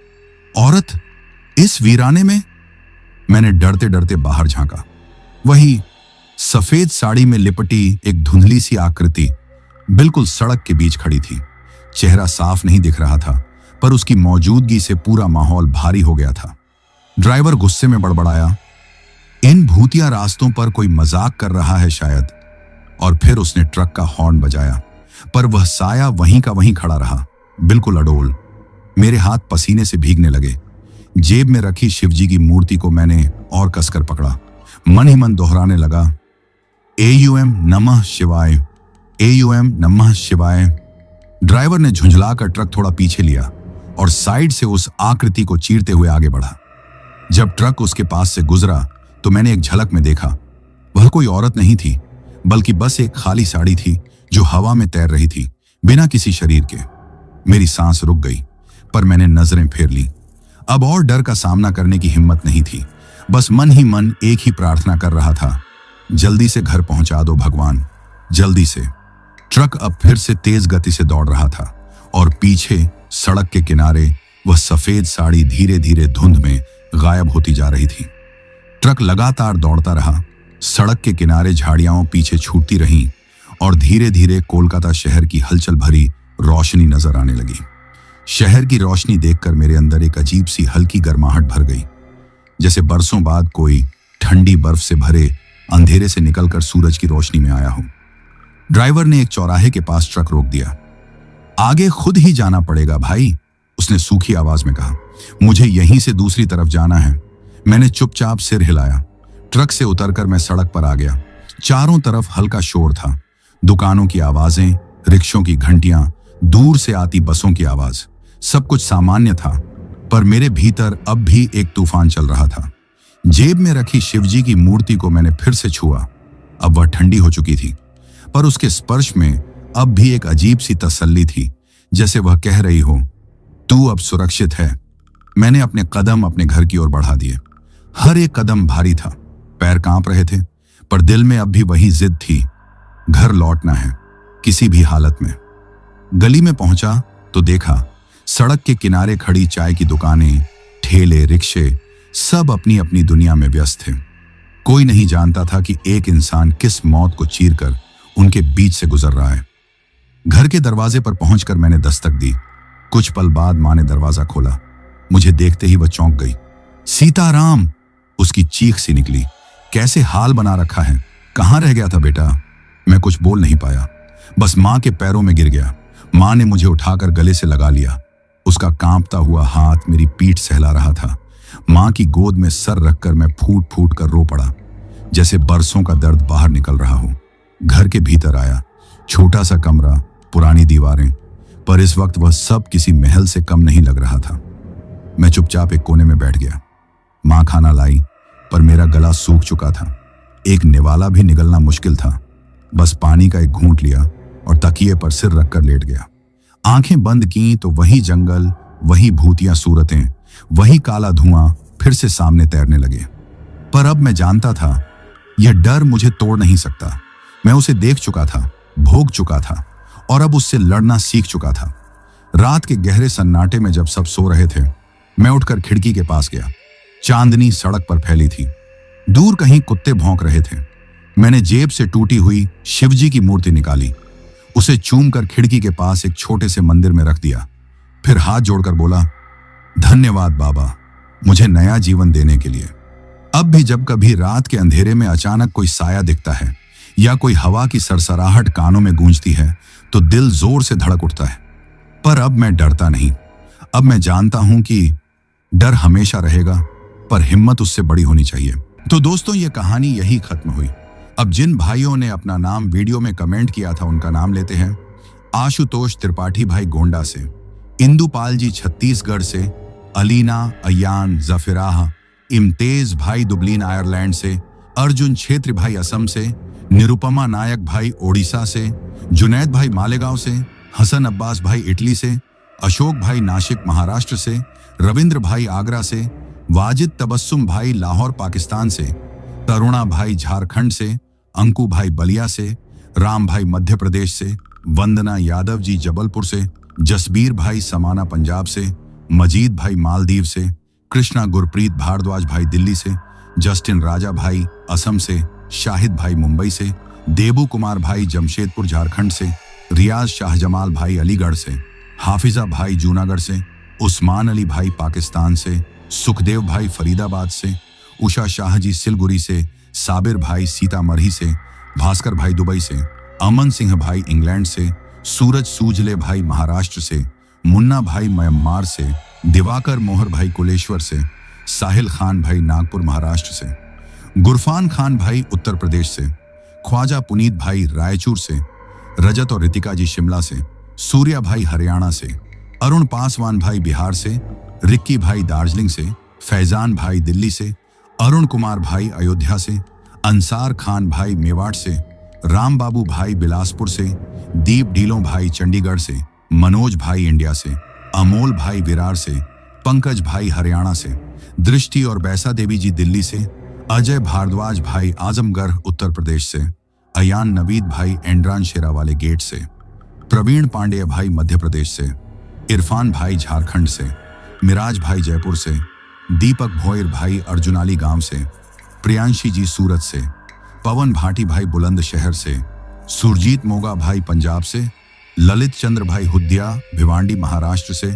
औरत इस वीराने में? मैंने डरते डरते बाहर झांका। वही सफेद साड़ी में लिपटी एक धुंधली सी आकृति बिल्कुल सड़क के बीच खड़ी थी। चेहरा साफ नहीं दिख रहा था, पर उसकी मौजूदगी से पूरा माहौल भारी हो गया था। ड्राइवर गुस्से में बड़बड़ाया, इन भूतिया रास्तों पर कोई मजाक कर रहा है शायद। और फिर उसने ट्रक का हॉर्न बजाया, पर वह साया वहीं का वहीं खड़ा रहा, बिल्कुल अडोल। मेरे हाथ पसीने से भीगने लगे। जेब में रखी शिवजी की मूर्ति को मैंने और कसकर पकड़ा। मन ही मन दोहराने लगा, एयूएम नमः शिवाय, एयूएम नमः शिवाय। ड्राइवर ने झुंझलाकर ट्रक थोड़ा पीछे लिया और साइड से उस आकृति को चीरते हुए आगे बढ़ा। जब ट्रक उसके पास से गुजरा तो मैंने एक झलक में देखा, वह कोई औरत नहीं थी, बल्कि बस एक खाली साड़ी थी जो हवा में तैर रही थी, बिना किसी शरीर के। मेरी सांस रुक गई, पर मैंने नजरें फेर ली। अब और डर का सामना करने की हिम्मत नहीं थी। बस मन ही मन एक ही प्रार्थना कर रहा था, जल्दी से घर पहुंचा दो भगवान, जल्दी से। ट्रक अब फिर से तेज गति से दौड़ रहा था और पीछे सड़क के किनारे वह सफेद साड़ी धीरे धीरे धुंध में गायब होती जा रही थी। ट्रक लगातार दौड़ता रहा। सड़क के किनारे झाड़ियां पीछे छूटती रहीं और धीरे धीरे कोलकाता शहर की हलचल भरी रोशनी नजर आने लगी। शहर की रोशनी देखकर मेरे अंदर एक अजीब सी हल्की गर्माहट भर गई, जैसे बरसों बाद कोई ठंडी बर्फ से भरे अंधेरे से निकलकर सूरज की रोशनी में आया हो। ड्राइवर ने एक चौराहे के पास ट्रक रोक दिया। आगे खुद ही जाना पड़ेगा भाई, उसने सूखी आवाज में कहा। मुझे यहीं से दूसरी तरफ जाना है। मैंने चुपचाप सिर हिलाया। ट्रक से उतरकर मैं सड़क पर आ गया। चारों तरफ हल्का शोर था, दुकानों की आवाजें, रिक्शों की घंटियां, दूर से आती बसों की आवाज। सब कुछ सामान्य था, पर मेरे भीतर अब भी एक तूफान चल रहा था। जेब में रखी शिवजी की मूर्ति को मैंने फिर से छुआ। अब वह ठंडी हो चुकी थी, पर उसके स्पर्श में अब भी एक अजीब सी तसल्ली थी, जैसे वह कह रही हो, तू अब सुरक्षित है। मैंने अपने कदम अपने घर की ओर बढ़ा दिए। हर एक कदम भारी था, पैर कांप रहे थे, पर दिल में अब भी वही जिद थी, घर लौटना है, किसी भी हालत में। गली में पहुंचा तो देखा सड़क के किनारे खड़ी चाय की दुकानें, ठेले, रिक्शे, सब अपनी अपनी दुनिया में व्यस्त थे। कोई नहीं जानता था कि एक इंसान किस मौत को चीरकर उनके बीच से गुजर रहा है। घर के दरवाजे पर पहुंचकर मैंने दस्तक दी। कुछ पल बाद मां ने दरवाजा खोला। मुझे देखते ही वह चौंक गई। सीताराम, उसकी चीख सी निकली। कैसे हाल बना रखा है, कहां रह गया था बेटा? मैं कुछ बोल नहीं पाया, बस मां के पैरों में गिर गया। मां ने मुझे उठाकर गले से लगा लिया। उसका कांपता हुआ हाथ मेरी पीठ सहला रहा था। मां की गोद में सर रखकर मैं फूट फूट कर रो पड़ा, जैसे बरसों का दर्द बाहर निकल रहा हो। घर के भीतर आया। छोटा सा कमरा, पुरानी दीवारें, पर इस वक्त वह सब किसी महल से कम नहीं लग रहा था। मैं चुपचाप एक कोने में बैठ गया। मां खाना लाई, पर मेरा गला सूख चुका था। एक निवाला भी निगलना मुश्किल था। बस पानी का एक घूंट लिया और तकिए पर सिर रखकर लेट गया। आंखें बंद की तो वही जंगल, वही भूतिया सूरतें, वही काला धुआं फिर से सामने तैरने लगे। पर अब मैं जानता था, यह डर मुझे तोड़ नहीं सकता। मैं उसे देख चुका था, भोग चुका था, और अब उससे लड़ना सीख चुका था। रात के गहरे सन्नाटे में जब सब सो रहे थे, मैं उठकर खिड़की के पास गया। चांदनी सड़क पर फैली थी। दूर कहीं कुत्ते भौंक रहे थे। मैंने जेब से टूटी हुई शिवजी की मूर्ति निकाली। उसे चूमकर खिड़की के पास एक छोटे से मंदिर में रख दिया। फिर हाथ जोड़कर बोला, धन्यवाद बाबा, मुझे नया जीवन देने के लिए। अब भी जब कभी रात के अंधेरे में अचानक कोई साया दिखता है या कोई हवा की सरसराहट कानों में गूंजती है, तो दिल जोर से धड़क उठता है। पर अब मैं डरता नहीं। अब मैं जानता हूं कि डर हमेशा रहेगा, पर हिम्मत उससे बड़ी होनी चाहिए। तो दोस्तों, ये कहानी यही खत्म हुई। अब जिन भाइयों ने अपना नाम वीडियो में कमेंट किया था, उनका नाम लेते हैं। आशुतोष त्रिपाठी भाई गोंडा से, इंदुपाल जी छत्तीसगढ़ से, अलीना अयान जफिराह, इम्तेज भाई दुबलिन आयरलैंड से, अर्जुन छेत्री भाई असम से, निरुपमा नायक भाई ओडिशा से, जुनैद भाई मालेगांव से, हसन अब्बास भाई इटली से, अशोक भाई नासिक महाराष्ट्र से, रविंद्र भाई आगरा से, वाजिद तबस्सुम भाई लाहौर पाकिस्तान से, तरुणा भाई झारखंड से, अंकु भाई बलिया से, राम भाई मध्य प्रदेश से, वंदना यादव जी जबलपुर से, जसबीर भाई समाना पंजाब से, मजीद भाई मालदीव से, कृष्णा गुरप्रीत भारद्वाज भाई दिल्ली से, जस्टिन राजा भाई असम से, शाहिद भाई मुंबई से, देबू कुमार भाई जमशेदपुर झारखंड से, रियाज शाहजमाल भाई अलीगढ़ से, हाफिजा भाई जूनागढ़ से, उस्मान अली भाई पाकिस्तान से, सुखदेव भाई फरीदाबाद से, उषा शाह जी सिलगुरी से, साबिर भाई सीतामढ़ी से, भास्कर भाई दुबई से, अमन सिंह भाई इंग्लैंड से, सूरज सूजले भाई महाराष्ट्र से, मुन्ना भाई म्यांमार से, दिवाकर मोहर भाई कुलेश्वर से, साहिल खान भाई नागपुर महाराष्ट्र से, गुरफान खान भाई उत्तर प्रदेश से, ख्वाजा पुनीत भाई रायचूर से, रजत और रितिका जी शिमला से, सूर्या भाई हरियाणा से, अरुण पासवान भाई बिहार से, रिक्की भाई दार्जिलिंग से, फैजान भाई दिल्ली से, अरुण कुमार भाई अयोध्या से, अंसार खान भाई मेवाड़ से, राम बाबू भाई बिलासपुर से, दीप ढीलों भाई चंडीगढ़ से, मनोज भाई इंडिया से, अमोल भाई विरार से, पंकज भाई हरियाणा से, दृष्टि और बैसा देवी जी दिल्ली से, अजय भारद्वाज भाई आजमगढ़ उत्तर प्रदेश से, अयान नवीद भाई एंड्रान शेरावाले गेट से, प्रवीण पांडेय भाई मध्य प्रदेश से, इरफान भाई झारखंड से, मिराज भाई जयपुर से, दीपक भोयर भाई अर्जुनाली गांव से, प्रियांशी जी सूरत से, पवन भाटी भाई बुलंदशहर से, सुरजीत मोगा भाई पंजाब से, ललित चंद्र भाई हुद्दिया भिवांडी महाराष्ट्र से,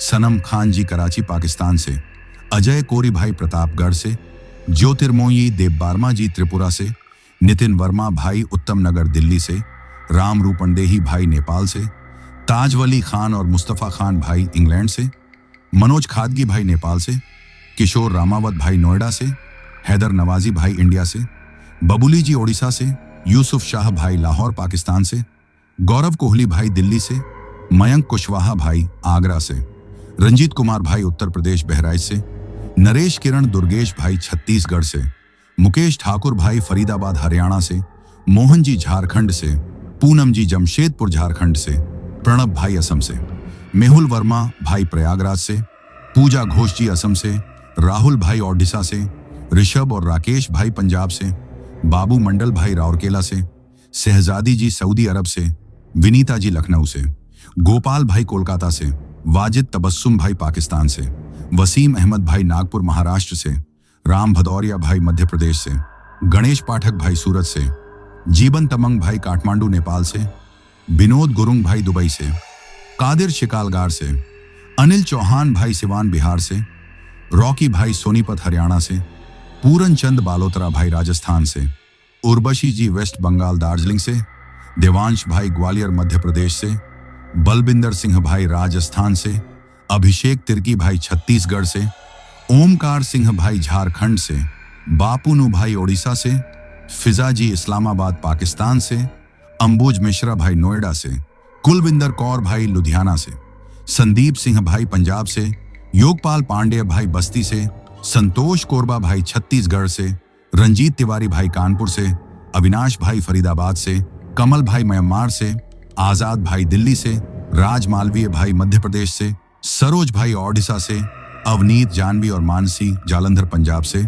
सनम खान जी कराची पाकिस्तान से, अजय कोरी भाई प्रतापगढ़ से, ज्योतिर्मोई देवबार्मा जी त्रिपुरा से, नितिन वर्मा भाई उत्तम नगर दिल्ली से, राम रूपंदेही भाई नेपाल से, ताजवली खान और मुस्तफ़ा खान भाई इंग्लैंड से, मनोज खादगी भाई नेपाल से, किशोर रामावत भाई नोएडा से, हैदर नवाजी भाई इंडिया से, बबुली जी ओडिशा से, यूसुफ शाह भाई लाहौर पाकिस्तान से, गौरव कोहली भाई दिल्ली से, मयंक कुशवाहा भाई आगरा से, रंजीत कुमार भाई उत्तर प्रदेश बहराइच से, नरेश किरण दुर्गेश भाई छत्तीसगढ़ से, मुकेश ठाकुर भाई फरीदाबाद हरियाणा से, मोहन जी झारखंड से, पूनम जी जमशेदपुर झारखंड से, प्रणब भाई असम से, मेहुल वर्मा भाई प्रयागराज से, पूजा घोष जी असम से, राहुल भाई ओडिशा से, ऋषभ और राकेश भाई पंजाब से, बाबू मंडल भाई राउरकेला से, शहजादी जी सऊदी अरब से, विनीता जी लखनऊ से, गोपाल भाई कोलकाता से, वाजिद तबस्सुम भाई पाकिस्तान से, वसीम अहमद भाई नागपुर महाराष्ट्र से, राम भदौरिया भाई मध्य प्रदेश से, गणेश पाठक भाई सूरत से, जीवन तमंग भाई काठमांडू नेपाल से, विनोद गुरुंग भाई दुबई से, कादिर शिकालगार से, अनिल चौहान भाई सिवान बिहार से, रॉकी भाई सोनीपत हरियाणा से, पूरन चंद बालोतरा भाई राजस्थान से, उर्वशी जी वेस्ट बंगाल दार्जिलिंग से, देवांश भाई ग्वालियर मध्य प्रदेश से, बलबिंदर सिंह भाई राजस्थान से, अभिषेक तिर्की भाई छत्तीसगढ़ से, ओमकार सिंह भाई झारखंड से, बापूनु भाई ओडिशा से, फिजा जी इस्लामाबाद पाकिस्तान से, अंबुज मिश्रा भाई नोएडा से, कुलविंदर कौर भाई लुधियाना से, संदीप सिंह भाई पंजाब से, योगपाल पांडे भाई बस्ती से, संतोष कोरबा भाई छत्तीसगढ़ से, रंजीत तिवारी भाई कानपुर से, अविनाश भाई फरीदाबाद से, कमल भाई म्यांमार से, आजाद भाई दिल्ली से, राज मालवीय भाई मध्य प्रदेश से, सरोज भाई ओडिशा से, अवनीत जानवी और मानसी जालंधर पंजाब से,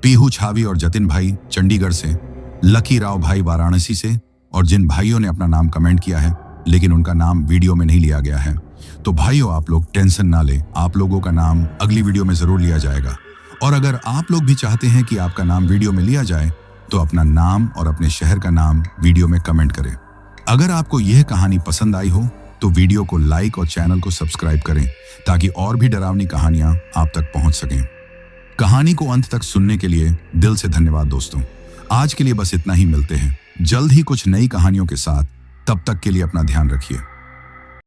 पीहू छावी और जतिन भाई चंडीगढ़ से, लकी राव भाई वाराणसी से, और जिन भाइयों ने अपना नाम कमेंट किया है लेकिन उनका नाम वीडियो में नहीं लिया गया है, तो भाइयों आप लोग टेंशन ना ले, आप लोगों का नाम अगली वीडियो में जरूर लिया जाएगा। और अगर आप लोग भी चाहते हैं कि आपका नाम वीडियो में लिया जाए तो अपना नाम और अपने शहर का नाम वीडियो में कमेंट करें। अगर आपको यह कहानी पसंद आई हो तो वीडियो को लाइक और चैनल को सब्सक्राइब करें ताकि और भी डरावनी कहानियां आप तक पहुंच सकें। कहानी को अंत तक सुनने के लिए दिल से धन्यवाद दोस्तों। आज के लिए बस इतना ही, मिलते हैं जल्द ही कुछ नई कहानियों के साथ। तब तक के लिए अपना ध्यान रखिए।